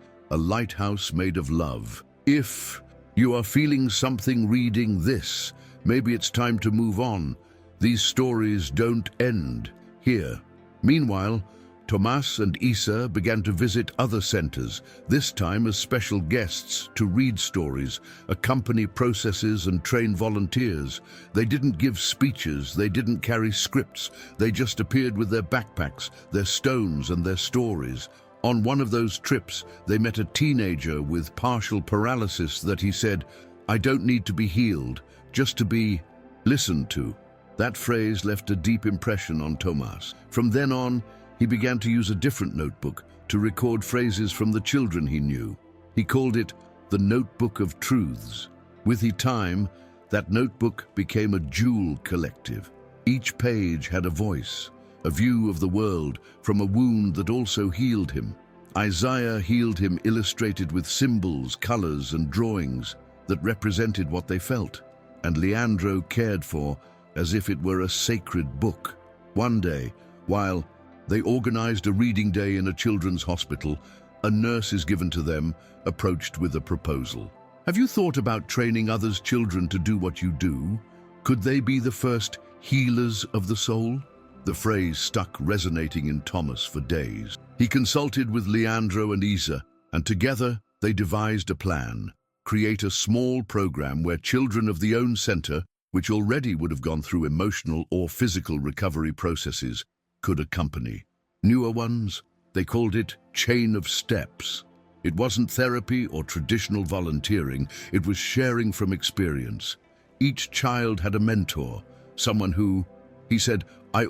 made of love. If you are feeling something reading this, maybe it's time to move on. These stories don't end here. Meanwhile, Tomas and Isa began to visit other centers, this time as special guests to read stories, accompany processes and train volunteers. They didn't give speeches, they didn't carry scripts, they just appeared with their backpacks, their stones and their stories. On one of those trips, they met a teenager with partial paralysis that he said, I don't need to be healed, just to be listened to. That phrase left a deep impression on Tomas. From then on, he began to use a different notebook to record phrases from the children he knew. He called it the Notebook of Truths. With his time, that notebook became a jewel collective. Each page had a voice, a view of the world from a wound that also healed him. Isaiah healed him illustrated with symbols, colors, and drawings that represented what they felt, and Leandro cared for as if it were a sacred book. One day, while they organized a reading day in a children's hospital, a nurse is given to them, approached with a proposal. Have you thought about training others' children to do what you do? Could they be the first healers of the soul? The phrase stuck resonating in Thomas for days. He consulted with Leandro and Isa, and together they devised a plan. Create a small program where children of the own center, which already would have gone through emotional or physical recovery processes, could accompany. Newer ones, they called it Chain of Steps. It wasn't therapy or traditional volunteering, it was sharing from experience. Each child had a mentor, someone who, he said, I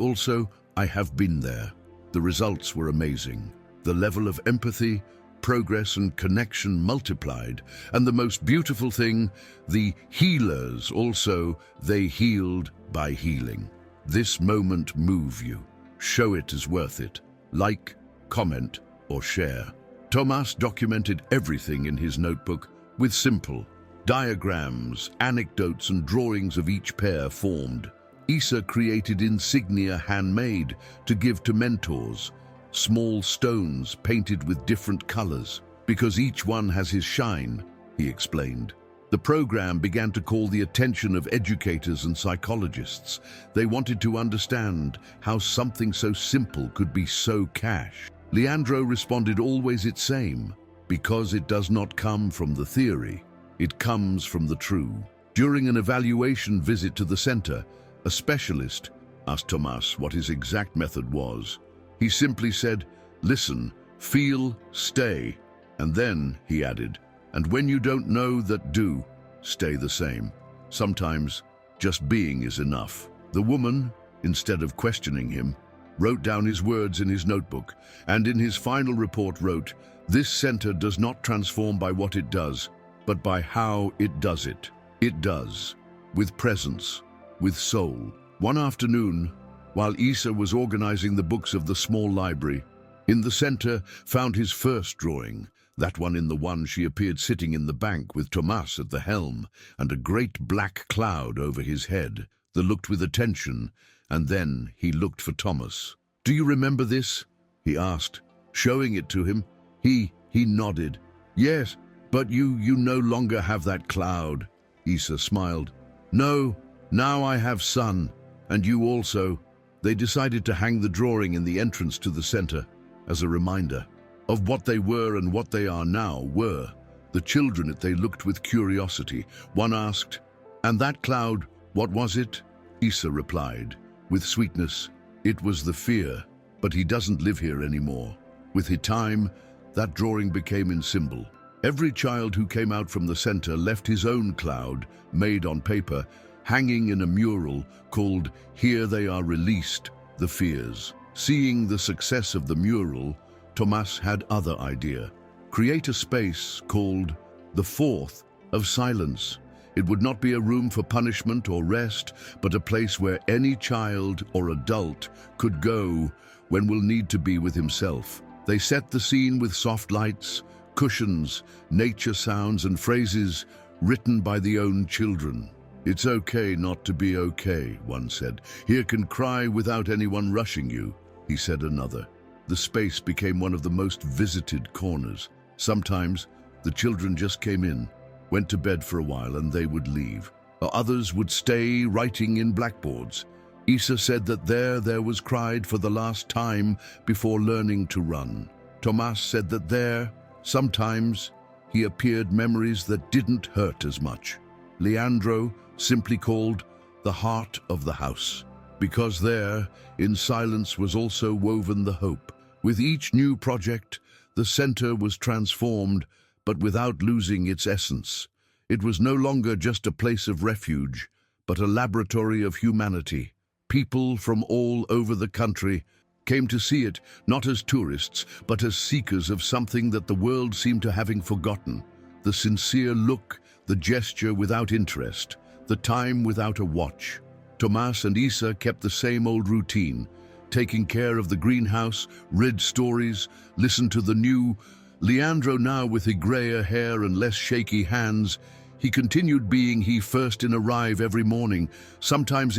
have been there. The results were amazing. The level of empathy, progress and connection multiplied. And the most beautiful thing, the healers also, they healed by healing. This moment move you. Show it as worth it. Like, comment, or share. Tomas documented everything in his notebook with simple diagrams, anecdotes and drawings of each pair formed. Isa created insignia handmade to give to mentors, small stones painted with different colors, because each one has his shine, he explained. The program began to call the attention of educators and psychologists. They wanted to understand how something so simple could be so cash. Leandro responded always the same, because it does not come from the theory. It comes from the true. During an evaluation visit to the center, a specialist asked Tomas what his exact method was. He simply said, "Listen, feel, stay." And then, he added, "And when you don't know that, do, stay the same." Sometimes, just being is enough. The woman, instead of questioning him, wrote down his words in his notebook, and in his final report wrote, "This center does not transform by what it does, but by how it does it. It does, with presence, with soul." One afternoon, while Isa was organizing the books of the small library, in the center found his first drawing, that one in the one she appeared sitting in the bank with Tomas at the helm and a great black cloud over his head that looked with attention, and then he looked for Tomas. "Do you remember this?" he asked, showing it to him. He nodded. "Yes, but you no longer have that cloud." Isa smiled. "No, now I have sun, and you also." They decided to hang the drawing in the entrance to the center as a reminder of what they were and what they are now were. The children at they looked with curiosity. One asked, "And that cloud, what was it?" Isa replied, with sweetness, "It was the fear, but he doesn't live here anymore." With his time, that drawing became in symbol. Every child who came out from the center left his own cloud, made on paper, hanging in a mural called "Here They Are Released, the Fears." Seeing the success of the mural, Tomas had other idea. Create a space called the Fourth of Silence. It would not be a room for punishment or rest, but a place where any child or adult could go when will need to be with himself. They set the scene with soft lights, cushions, nature sounds and phrases written by the own children. "It's okay not to be okay," one said. "Here can cry without anyone rushing you," he said another. The space became one of the most visited corners. Sometimes the children just came in, went to bed for a while, and they would leave. Others would stay writing in blackboards. Isa said that there was cried for the last time before learning to run. Tomas said that there, sometimes, he appeared memories that didn't hurt as much. Leandro simply called the heart of the house, because there, in silence, was also woven the hope. With each new project, the center was transformed, but without losing its essence. It was no longer just a place of refuge, but a laboratory of humanity. People from all over the country came to see it, not as tourists, but as seekers of something that the world seemed to having forgotten. The sincere look, the gesture without interest, the time without a watch. Tomas and Isa kept the same old routine, taking care of the greenhouse, read stories, listened to the new. Leandro, now with his grayer hair and less shaky hands, he continued being he first in arrive every morning. Sometimes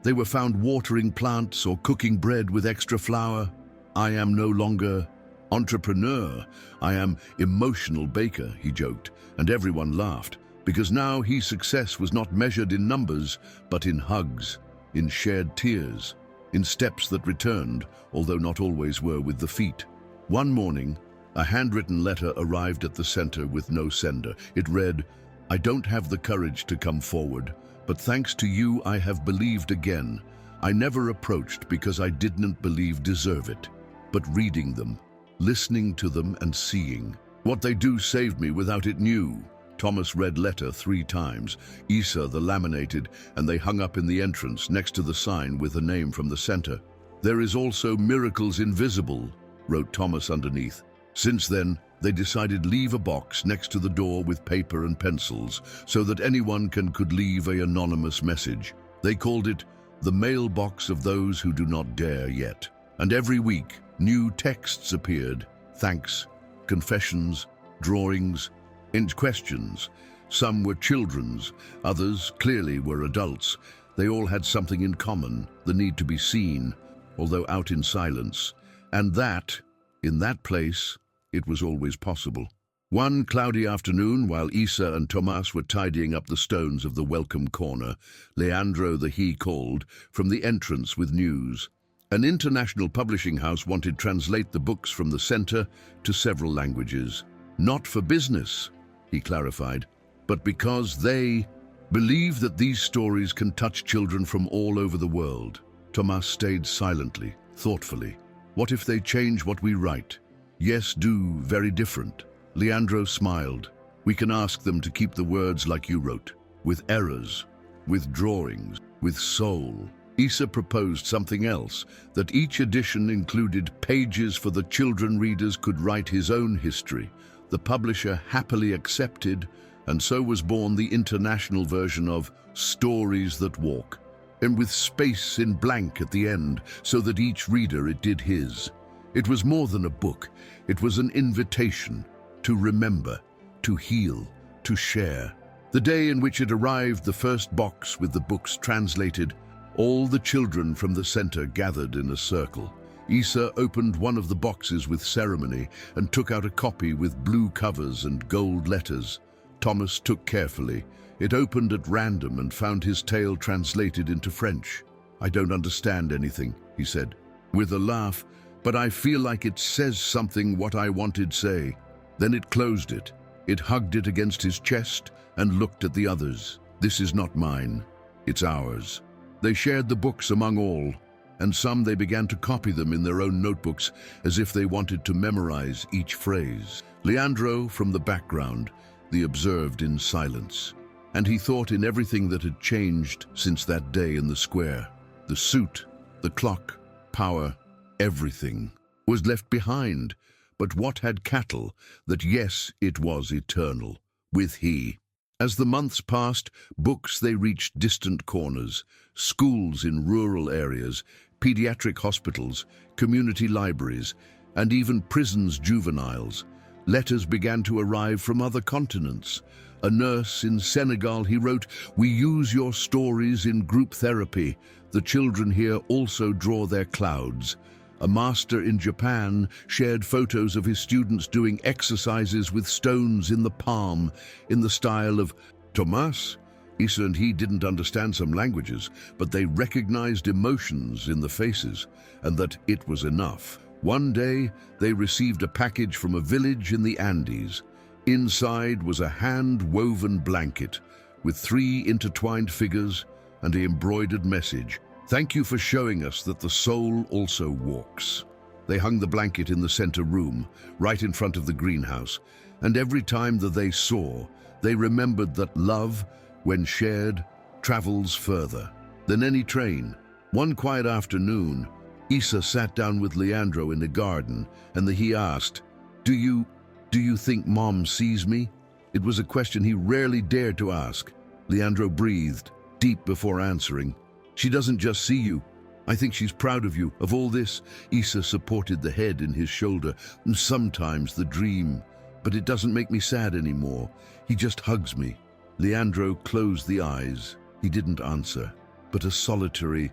they were found watering plants or cooking bread with extra flour. "I am no longer entrepreneur, I am emotional baker," he joked, and everyone laughed, because now his success was not measured in numbers, but in hugs, in shared tears, in steps that returned, although not always were with the feet. One morning, a handwritten letter arrived at the center with no sender. It read, "I don't have the courage to come forward, but thanks to you I have believed again. I never approached because I didn't believe deserve it, but reading them, listening to them and seeing what they do saved me without it knew." Thomas read letter 3 times, Isa the laminated, and they hung up in the entrance next to the sign with a name from the center. "There is also miracles invisible," wrote Thomas underneath. Since then, they decided leave a box next to the door with paper and pencils so that anyone could leave an anonymous message. They called it the mailbox of those who do not dare yet. And every week, new texts appeared, thanks, confessions, drawings, and questions. Some were children's, others clearly were adults. They all had something in common, the need to be seen, although out in silence. And that, in that place, it was always possible. One cloudy afternoon, while Isa and Tomas were tidying up the stones of the welcome corner, Leandro the he called from the entrance with news. An international publishing house wanted to translate the books from the center to several languages. "Not for business," he clarified, but because they believe that these stories can touch children from all over the world. Tomas stayed silently, thoughtfully. What if they change what we write? Yes, do very different. Leandro smiled. We can ask them to keep the words like you wrote, with errors, with drawings, with soul. Isa proposed something else, that each edition included pages for the children readers could write his own history. The publisher happily accepted, and so was born the international version of Stories That Walk, and with space in blank at the end, so that each reader it did his. It was more than a book, it was an invitation to remember, to heal, to share. The day in which it arrived, the first box with the books translated, all the children from the center gathered in a circle. Isa opened one of the boxes with ceremony and took out a copy with blue covers and gold letters. Thomas took carefully. It opened at random and found his tale translated into French. I don't understand anything, he said, with a laugh, but I feel like it says something what I wanted say. Then it closed it. It hugged it against his chest and looked at the others. This is not mine, it's ours. They shared the books among all, and some they began to copy them in their own notebooks as if they wanted to memorize each phrase. Leandro, from the background, they observed in silence, and he thought in everything that had changed since that day in the square. The suit, the clock, power, everything was left behind, but what had cattle, that yes, it was eternal, with he. As the months passed, books they reached distant corners, schools in rural areas, pediatric hospitals, community libraries, and even prisons juveniles. Letters began to arrive from other continents. A nurse in Senegal, he wrote, "We use your stories in group therapy. The children here also draw their clouds." A master in Japan shared photos of his students doing exercises with stones in the palm, in the style of Tomas. Isa and he didn't understand some languages, but they recognized emotions in the faces, and that it was enough. One day, they received a package from a village in the Andes. Inside was a hand-woven blanket with 3 intertwined figures and an embroidered message. "Thank you for showing us that the soul also walks." They hung the blanket in the center room, right in front of the greenhouse, and every time that they saw, they remembered that love, when shared, travels further than any train. One quiet afternoon, Isa sat down with Leandro in the garden, and he asked, Do you think Mom sees me?" It was a question he rarely dared to ask. Leandro breathed deep before answering. "She doesn't just see you. I think she's proud of you, of all this." Isa supported the head in his shoulder. "Sometimes the dream, but it doesn't make me sad anymore. He just hugs me." Leandro closed the eyes. He didn't answer, but a solitary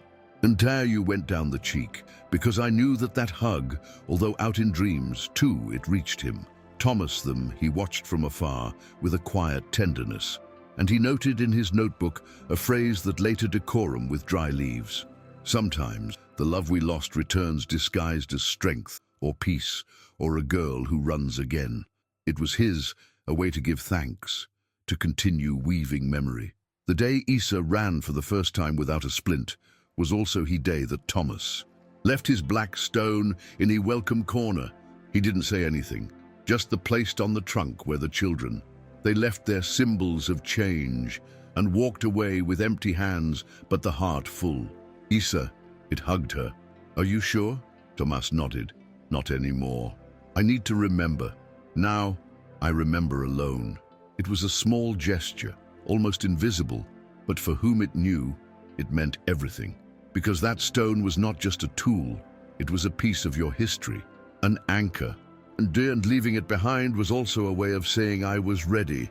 tear went down the cheek, because I knew that hug, although out in dreams, too, it reached him. Thomas them he watched from afar with a quiet tenderness, and he noted in his notebook a phrase that later decorum with dry leaves. "Sometimes the love we lost returns disguised as strength or peace or a girl who runs again." It was his, a way to give thanks, to continue weaving memory. The day Isa ran for the first time without a splint was also the day that Thomas left his black stone in a welcome corner. He didn't say anything, just the placed on the trunk where the children. They left their symbols of change and walked away with empty hands, but the heart full. "Isa," it hugged her. "Are you sure?" Tomas nodded. "Not anymore. I need to remember. Now, I remember alone." It was a small gesture, almost invisible, but for whom it knew, it meant everything. Because that stone was not just a tool, it was a piece of your history, an anchor. And leaving it behind was also a way of saying I was ready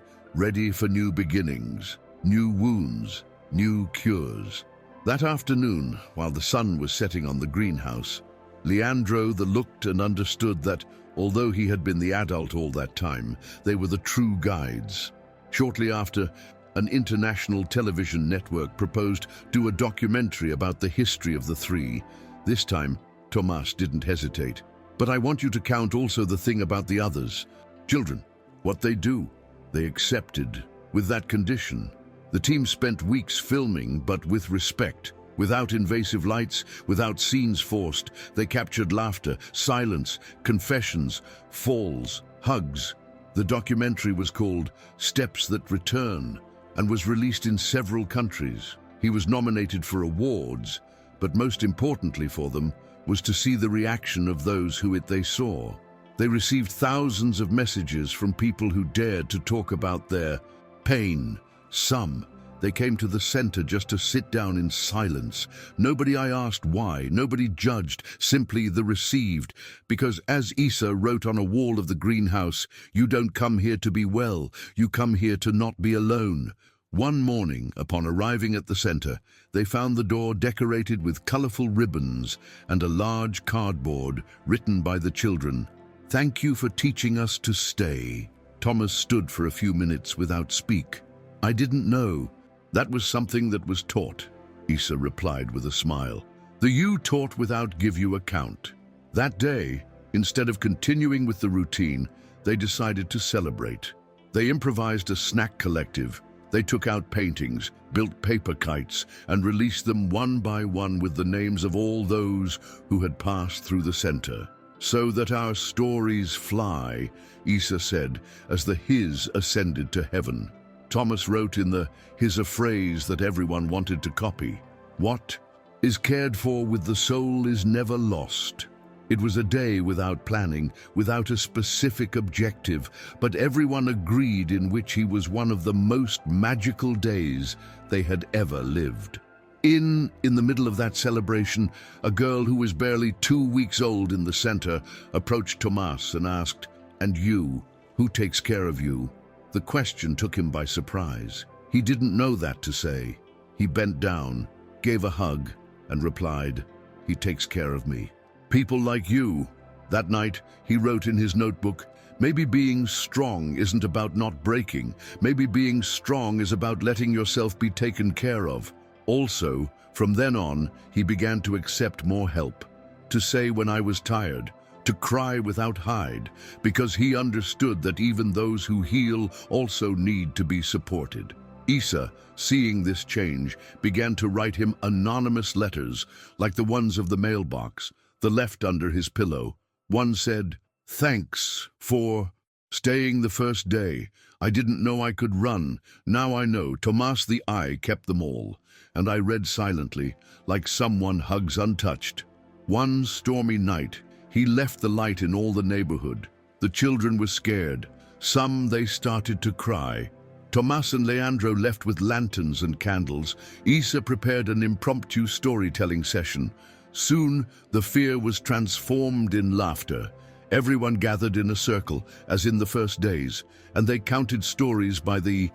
for new beginnings, new wounds, new cures. That afternoon, while the sun was setting on the greenhouse, Leandro looked and understood that, although he had been the adult all that time, they were the true guides. Shortly after, an international television network proposed do a documentary about the history of the 3. This time, Tomas didn't hesitate. "But I want you to count also the thing about the others. Children, what they do. They accepted. with that condition. The team spent weeks filming, but with respect. Without invasive lights, without scenes forced, they captured laughter, silence, confessions, falls, hugs. The documentary was called Steps That Return and was released in several countries. He was nominated for awards, but most importantly for them was to see the reaction of those who they saw. They received thousands of messages from people who dared to talk about their pain. Some, they came to the center just to sit down in silence. Nobody I asked why, nobody judged, simply the received. Because as Isa wrote on a wall of the greenhouse, you don't come here to be well, you come here to not be alone. One morning, upon arriving at the center, they found the door decorated with colorful ribbons and a large cardboard written by the children. "Thank you for teaching us to stay." Thomas stood for a few minutes without speak. "I didn't know. That was something that was taught," Isa replied with a smile. "The you taught without give you account." That day, instead of continuing with the routine, they decided to celebrate. They improvised a snack collective. They took out paintings, built paper kites, and released them one by one with the names of all those who had passed through the center. "So that our stories fly," Isa said, as the his ascended to heaven. Thomas wrote in the his a phrase that everyone wanted to copy. "What is cared for with the soul is never lost." It was a day without planning, without a specific objective, but everyone agreed in which he was one of the most magical days they had ever lived. In the middle of that celebration, a girl who was barely 2 weeks old in the center approached Tomas and asked, "And you, who takes care of you?" The question took him by surprise. He didn't know that to say. He bent down, gave a hug, and replied, "He takes care of me. People like you." That night, he wrote in his notebook, "Maybe being strong isn't about not breaking. Maybe being strong is about letting yourself be taken care of." Also, from then on, he began to accept more help, to say when I was tired, to cry without hide, because he understood that even those who heal also need to be supported. Isa, seeing this change, began to write him anonymous letters, like the ones of the mailbox, the left under his pillow. One said, "Thanks for staying the first day. I didn't know I could run. Now I know. Tomas the Eye kept them all." And I read silently, like someone hugs untouched. One stormy night, he left the light in all the neighborhood. The children were scared. Some, they started to cry. Tomas and Leandro left with lanterns and candles. Isa prepared an impromptu storytelling session. Soon, the fear was transformed in laughter. Everyone gathered in a circle, as in the first days, and they counted stories by the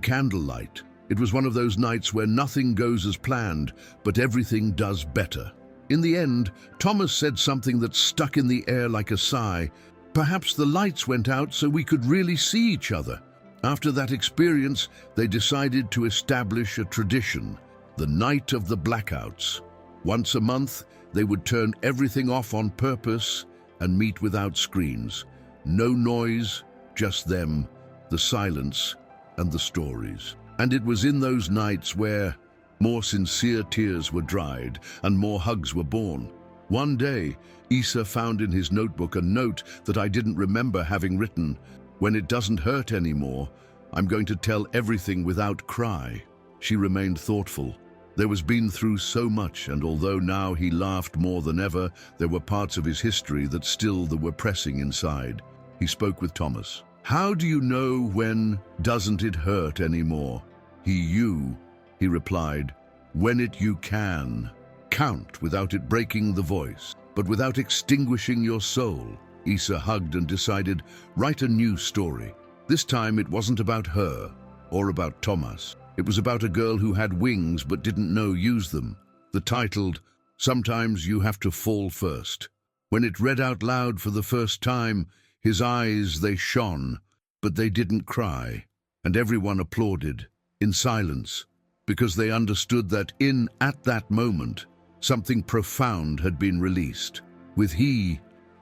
candlelight. It was one of those nights where nothing goes as planned, but everything does better. In the end, Thomas said something that stuck in the air like a sigh. "Perhaps the lights went out so we could really see each other." After that experience, they decided to establish a tradition, the night of the blackouts. Once a month, they would turn everything off on purpose and meet without screens. No noise, just them, the silence, and the stories. And it was in those nights where more sincere tears were dried and more hugs were born. One day, Isa found in his notebook a note that I didn't remember having written. "When it doesn't hurt anymore, I'm going to tell everything without cry." She remained thoughtful. There was been through so much, and although now he laughed more than ever, there were parts of his history that still were pressing inside. He spoke with Thomas. "How do you know when doesn't it hurt anymore?" He replied, "When it you can. Count without it breaking the voice, but without extinguishing your soul." Isa hugged and decided, write a new story. This time it wasn't about her or about Thomas. It was about a girl who had wings but didn't know use them. The titled, "Sometimes You Have to Fall First." When it read out loud for the first time, his eyes, they shone, but they didn't cry. And everyone applauded, in silence, because they understood that at that moment, something profound had been released. With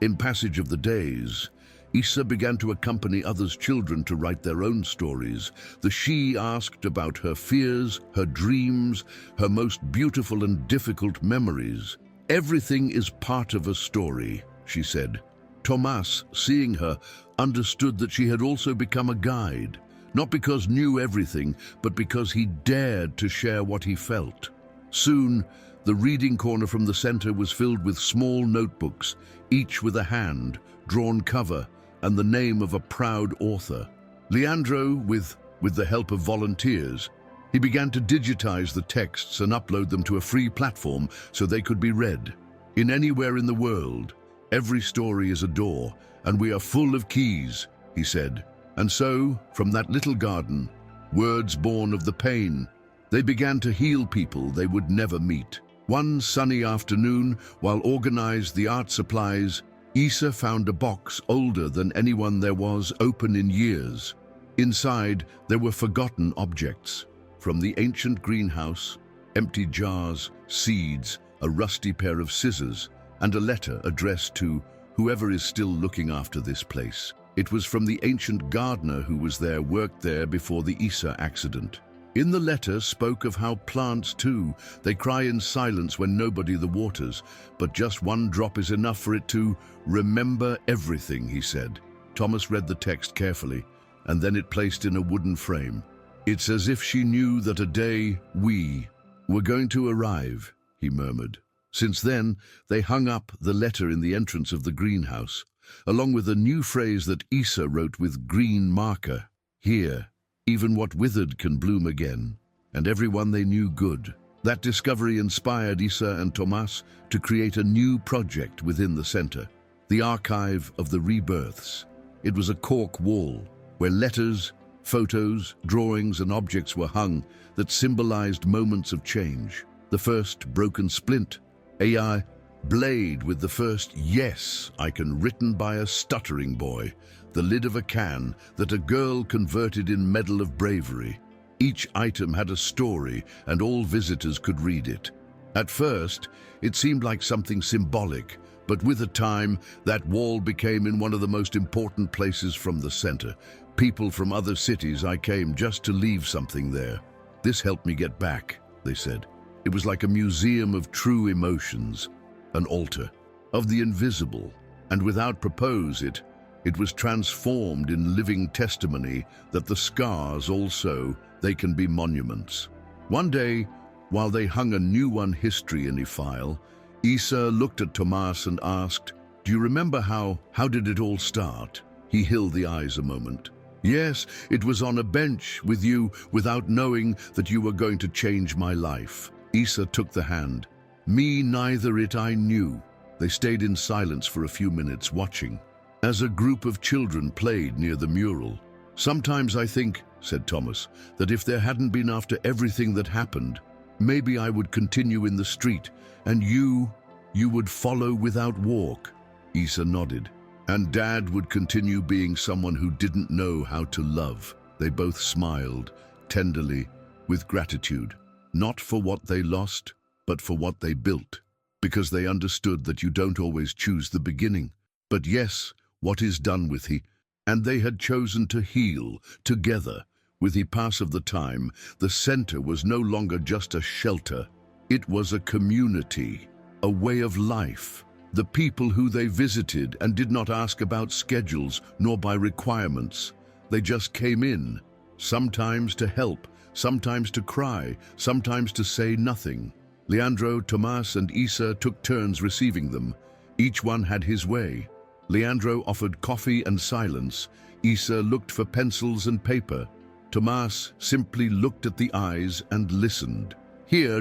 in passage of the days, Isa began to accompany others' children to write their own stories. The she asked about her fears, her dreams, her most beautiful and difficult memories. "Everything is part of a story," she said. Tomas, seeing her, understood that she had also become a guide, not because knew everything, but because he dared to share what he felt. Soon, the reading corner from the center was filled with small notebooks, each with a hand-drawn cover and the name of a proud author. Leandro, with the help of volunteers, he began to digitize the texts and upload them to a free platform so they could be read. "In anywhere in the world, every story is a door, and we are full of keys," he said. And so, from that little garden, words born of the pain, they began to heal people they would never meet. One sunny afternoon, while organized the art supplies, Isa found a box older than anyone there was, open in years. Inside, there were forgotten objects. From the ancient greenhouse, empty jars, seeds, a rusty pair of scissors, and a letter addressed to whoever is still looking after this place. It was from the ancient gardener who worked there before the Isa accident. In the letter spoke of how plants too, they cry in silence when nobody the waters, but just one drop is enough for it to remember everything, he said. Thomas read the text carefully, and then it placed in a wooden frame. "It's as if she knew that a day we were going to arrive," he murmured. Since then, they hung up the letter in the entrance of the greenhouse, along with a new phrase that Isa wrote with green marker. "Here, even what withered can bloom again, and everyone they knew good." That discovery inspired Isa and Tomas to create a new project within the center, the Archive of the Rebirths. It was a cork wall, where letters, photos, drawings, and objects were hung that symbolized moments of change. The first broken splint, a blade with the first "yes, I can" written by a stuttering boy, the lid of a can that a girl converted in Medal of Bravery. Each item had a story, and all visitors could read it. At first, it seemed like something symbolic, but with the time, that wall became in one of the most important places from the center. People from other cities I came just to leave something there. "This helped me get back," they said. It was like a museum of true emotions, an altar of the invisible, and without propose it was transformed in living testimony that the scars also, they can be monuments. One day, while they hung a new one history in a file, Isa looked at Tomas and asked, "Do you remember how did it all start?" He held the eyes a moment. "Yes, it was on a bench with you without knowing that you were going to change my life." Isa took the hand. "Me neither, it I knew." They stayed in silence for a few minutes, watching as a group of children played near the mural. "Sometimes I think," said Thomas, "that if there hadn't been after everything that happened, maybe I would continue in the street, and you would follow without walk." Isa nodded. "And Dad would continue being someone who didn't know how to love." They both smiled, tenderly, with gratitude. Not for what they lost, but for what they built, because they understood that you don't always choose the beginning, but yes, what is done with he, and they had chosen to heal together. With the pass of the time, the center was no longer just a shelter. It was a community, a way of life. The people who they visited and did not ask about schedules nor by requirements. They just came in, sometimes to help, sometimes to cry, sometimes to say nothing. Leandro, Tomas, and Isa took turns receiving them. Each one had his way. Leandro offered coffee and silence. Isa looked for pencils and paper. Tomas simply looked at the eyes and listened. "Here,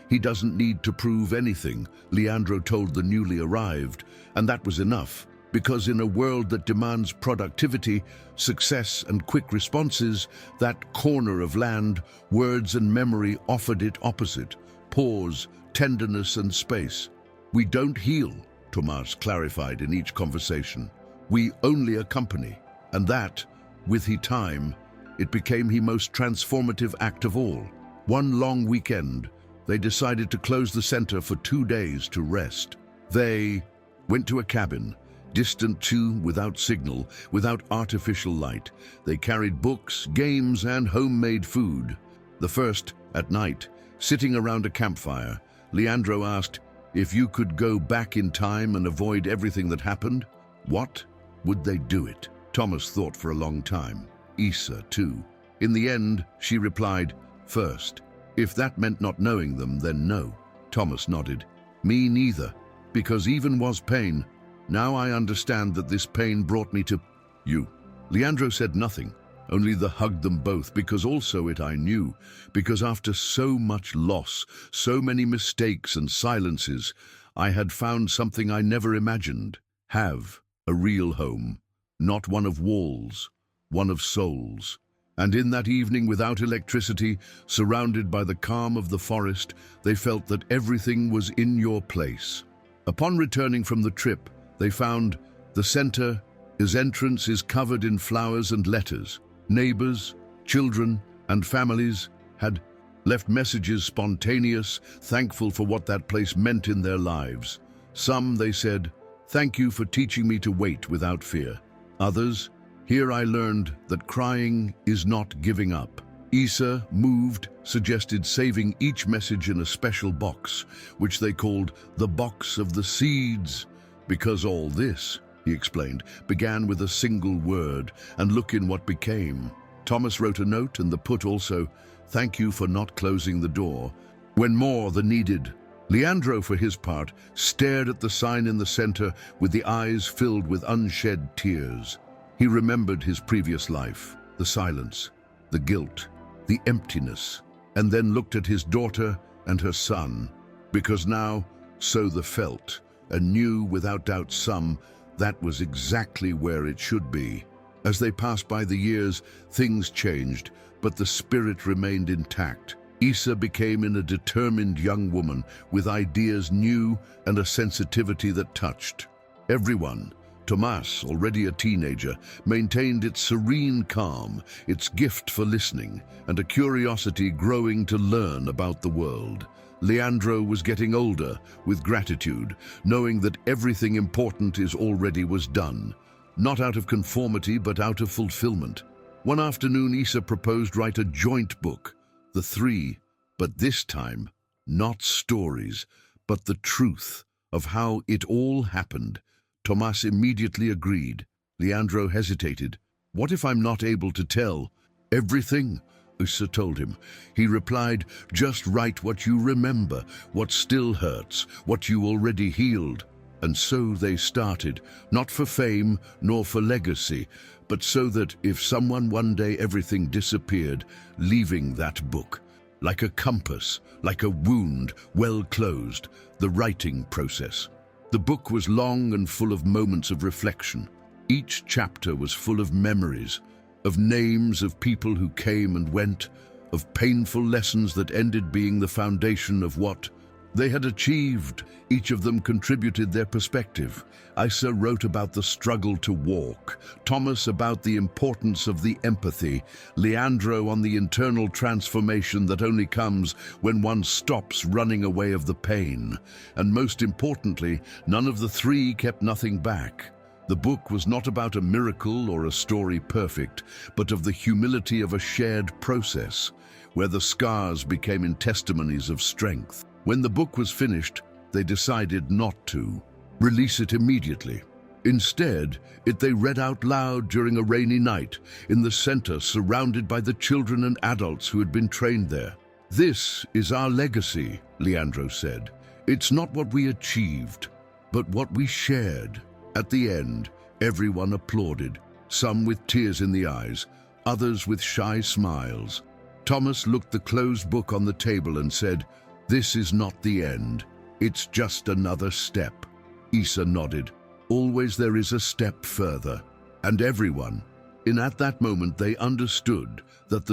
he doesn't need to prove anything," Leandro told the newly arrived, and that was enough. Because in a world that demands productivity, success, and quick responses, that corner of land, words and memory offered it opposite: pause, tenderness, and space. "We don't heal," Tomas clarified in each conversation. "We only accompany." And that, with time, it became the most transformative act of all. One long weekend, they decided to close the center for 2 days to rest. They went to a cabin, distant too, without signal, without artificial light. They carried books, games, and homemade food. The first, at night, sitting around a campfire, Leandro asked, if you could go back in time and avoid everything that happened, what would they do it? Thomas thought for a long time. Isa, too. In the end, she replied, first. If that meant not knowing them, then no. Thomas nodded. Me neither, because even was pain. Now I understand that this pain brought me to you. Leandro said nothing, only hugged them both, because also it I knew, because after so much loss, so many mistakes and silences, I had found something I never imagined. Have a real home, not one of walls, one of souls. And in that evening, without electricity, surrounded by the calm of the forest, they felt that everything was in your place. Upon returning from the trip, they found the center, his entrance is covered in flowers and letters. Neighbors, children, and families had left messages spontaneous, thankful for what that place meant in their lives. Some, they said, thank you for teaching me to wait without fear. Others, here I learned that crying is not giving up. Isa, moved, suggested saving each message in a special box, which they called the Box of the Seeds, because all this, he explained, began with a single word, and look in what became. Thomas wrote a note, and the put also, thank you for not closing the door, when more than needed. Leandro, for his part, stared at the sign in the center with the eyes filled with unshed tears. He remembered his previous life, the silence, the guilt, the emptiness, and then looked at his daughter and her son, because now, so they felt, and knew without doubt some, that was exactly where it should be. As they passed by the years, things changed, but the spirit remained intact. Isa became a determined young woman with ideas new and a sensitivity that touched everyone. Tomas, already a teenager, maintained its serene calm, its gift for listening, and a curiosity growing to learn about the world. Leandro was getting older, with gratitude, knowing that everything important was done, not out of conformity but out of fulfillment. One afternoon, Isa proposed write a joint book, the three, but this time, not stories, but the truth of how it all happened. Tomas immediately agreed. Leandro hesitated. What if I'm not able to tell everything? Isa told him. He replied, just write what you remember, what still hurts, what you already healed. And so they started, not for fame nor for legacy, but so that if someone one day everything disappeared, leaving that book, like a compass, like a wound, well closed, the writing process. The book was long and full of moments of reflection. Each chapter was full of memories, of names of people who came and went, of painful lessons that ended being the foundation of what they had achieved. Each of them contributed their perspective. Isa wrote about the struggle to walk, Thomas about the importance of the empathy, Leandro on the internal transformation that only comes when one stops running away of the pain. And most importantly, none of the three kept nothing back. The book was not about a miracle or a story perfect, but of the humility of a shared process, where the scars became testimonies of strength. When the book was finished, they decided not to release it immediately. Instead, they read out loud during a rainy night in the center, surrounded by the children and adults who had been trained there. This is our legacy, Leandro said. It's not what we achieved, but what we shared. At the end, everyone applauded, some with tears in the eyes, others with shy smiles. Thomas looked the closed book on the table and said, "This is not the end. It's just another step." Isa nodded. Always there is a step further. And everyone, at that moment they understood that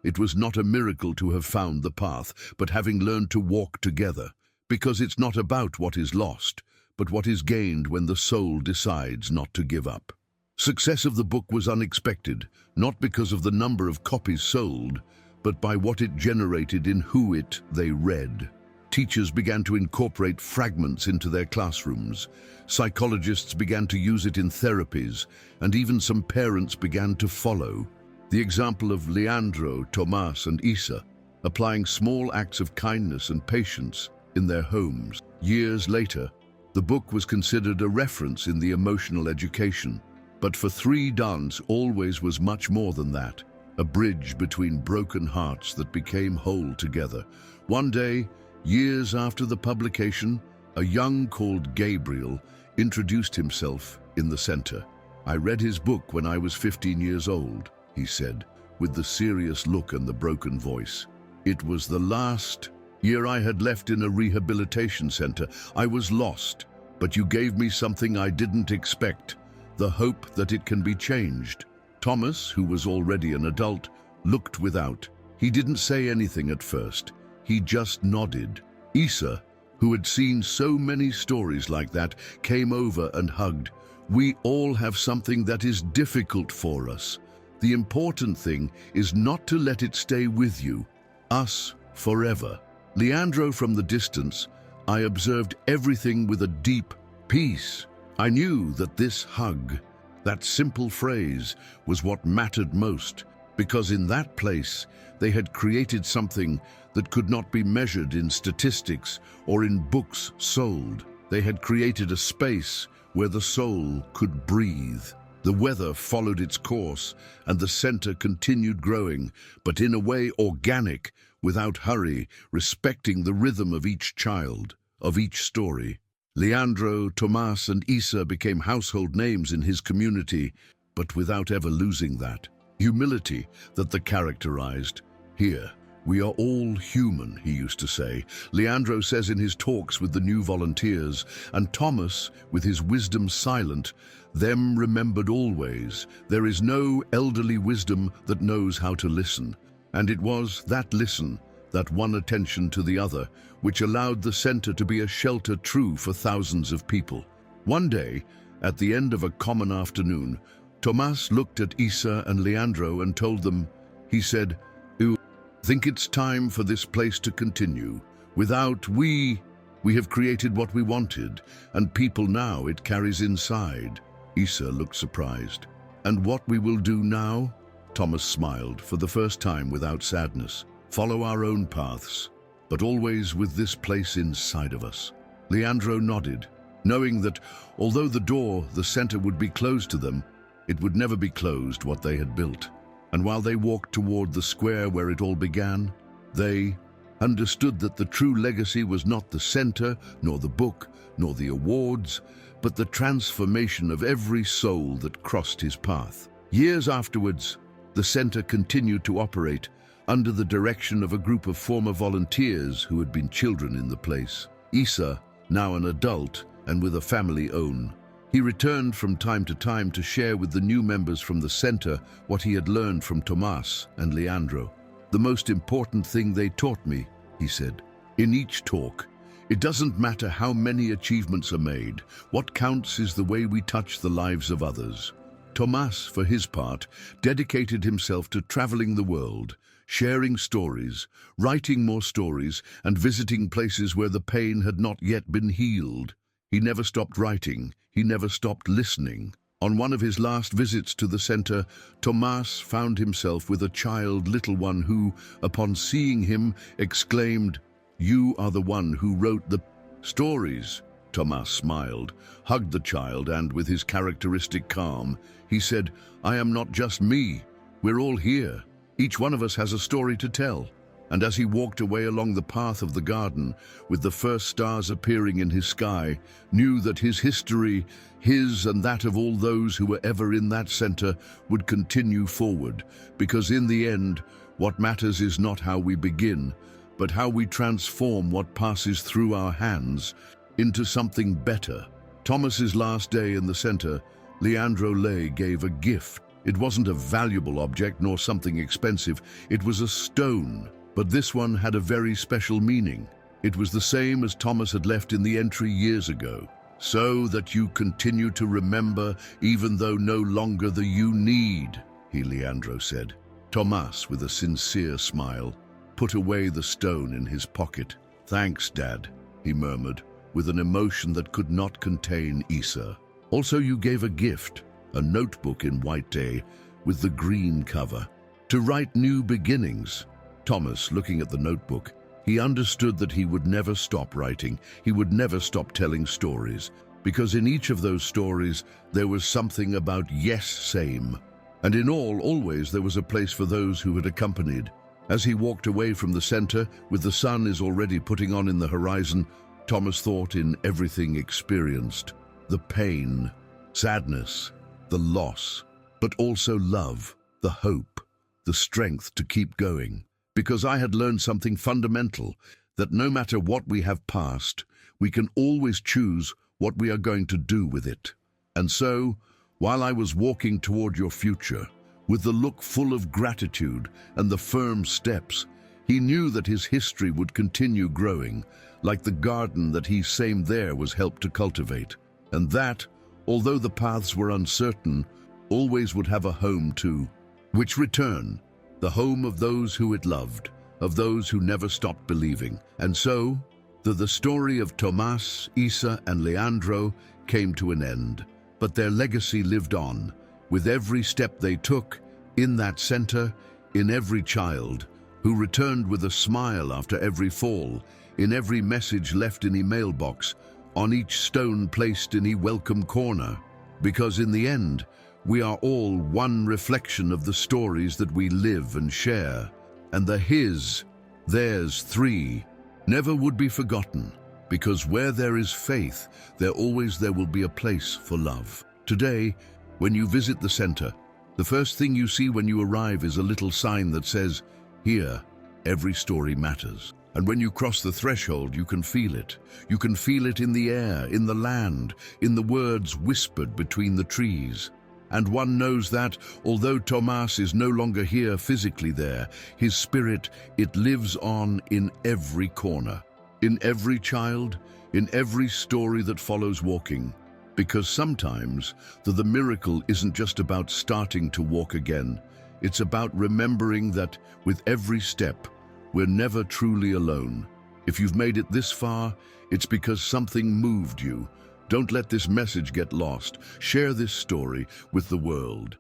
it was not a miracle to have found the path, but having learned to walk together. Because it's not about what is lost, but what is gained when the soul decides not to give up. Success of the book was unexpected, not because of the number of copies sold, but by what it generated in who they read. Teachers began to incorporate fragments into their classrooms. Psychologists began to use it in therapies, and even some parents began to follow. The example of Leandro, Tomas, and Isa, applying small acts of kindness and patience in their homes. Years later, the book was considered a reference in the emotional education. But for three, dance always was much more than that, a bridge between broken hearts that became whole together. One day, years after the publication, a young called Gabriel introduced himself in the center. "I read his book when I was 15 years old," he said, with the serious look and the broken voice. "It was the last year I had left in a rehabilitation center. I was lost, but you gave me something I didn't expect, the hope that it can be changed." Thomas, who was already an adult, looked without. He didn't say anything at first. He just nodded. Isa, who had seen so many stories like that, came over and hugged. "We all have something that is difficult for us. The important thing is not to let it stay with you, us, forever." Leandro, from the distance, I observed everything with a deep peace. I knew that this hug, that simple phrase, was what mattered most, because in that place they had created something that could not be measured in statistics or in books sold. They had created a space where the soul could breathe. The weather followed its course, and the center continued growing, but in a way organic, without hurry, respecting the rhythm of each child, of each story. Leandro, Tomas, and Isa became household names in his community, but without ever losing that humility that they characterized. "Here, we are all human," he used to say. Leandro says in his talks with the new volunteers, and Thomas, with his wisdom silent, "Them remembered always. There is no elderly wisdom that knows how to listen." And it was that listen, that one attention to the other, which allowed the center to be a shelter true for thousands of people. One day, at the end of a common afternoon, Tomas looked at Isa and Leandro and told them, he said, "I think it's time for this place to continue. Without we have created what we wanted, and people now it carries inside." Isa looked surprised. "And what we will do now?" Thomas smiled, for the first time without sadness. "Follow our own paths, but always with this place inside of us." Leandro nodded, knowing that although the center would be closed to them, it would never be closed what they had built. And while they walked toward the square where it all began, they understood that the true legacy was not the center, nor the book, nor the awards, but the transformation of every soul that crossed his path. Years afterwards, the center continued to operate under the direction of a group of former volunteers who had been children in the place. Isa, now an adult and with a family own, he returned from time to time to share with the new members from the center what he had learned from Tomas and Leandro. "The most important thing they taught me," he said, in each talk, "it doesn't matter how many achievements are made. What counts is the way we touch the lives of others." Tomas, for his part, dedicated himself to traveling the world, sharing stories, writing more stories, and visiting places where the pain had not yet been healed. He never stopped writing. He never stopped listening. On one of his last visits to the center, Tomas found himself with a child, little one, who, upon seeing him, exclaimed, "You are the one who wrote the stories." Tomas smiled, hugged the child, and with his characteristic calm, he said, "I am not just me. We're all here. Each one of us has a story to tell." And as he walked away along the path of the garden, with the first stars appearing in his sky, knew that his history, his and that of all those who were ever in that center, would continue forward, because in the end, what matters is not how we begin, but how we transform what passes through our hands into something better. Thomas's last day in the center, Leandro Lay gave a gift. It wasn't a valuable object nor something expensive. It was a stone. But this one had a very special meaning. It was the same as Thomas had left in the entry years ago. "So that you continue to remember, even though no longer the you need," Leandro said. Tomas, with a sincere smile, put away the stone in his pocket. "Thanks, Dad," he murmured, with an emotion that could not contain Isa. "Also, you gave a gift, a notebook in white day with the green cover. To write new beginnings." Thomas, looking at the notebook, he understood that he would never stop writing. He would never stop telling stories, because in each of those stories there was something about yes, same. And in all, always, there was a place for those who had accompanied. As he walked away from the center, with the sun is already putting on in the horizon, Thomas thought in everything experienced. The pain, sadness, the loss, but also love, the hope, the strength to keep going. Because I had learned something fundamental, that no matter what we have passed, we can always choose what we are going to do with it. And so, while I was walking toward your future, with the look full of gratitude and the firm steps, he knew that his history would continue growing, like the garden that he same there was helped to cultivate. And that, although the paths were uncertain, always would have a home too. Which return, the home of those who it loved, of those who never stopped believing. And so, the story of Tomas, Isa, and Leandro came to an end. But their legacy lived on, with every step they took, in that center, in every child, who returned with a smile after every fall, in every message left in a mailbox, on each stone placed in a welcome corner. Because in the end, we are all one reflection of the stories that we live and share, and the his, theirs three never would be forgotten, because where there is faith, there will be a place for love. Today, when you visit the center, the first thing you see when you arrive is a little sign that says, "Here, every story matters." And when you cross the threshold, you can feel it. You can feel it in the air, in the land, in the words whispered between the trees. And one knows that, although Tomas is no longer here physically there, his spirit, it lives on in every corner, in every child, in every story that follows walking. Because sometimes, the miracle isn't just about starting to walk again. It's about remembering that with every step, we're never truly alone. If you've made it this far, it's because something moved you. Don't let this message get lost. Share this story with the world.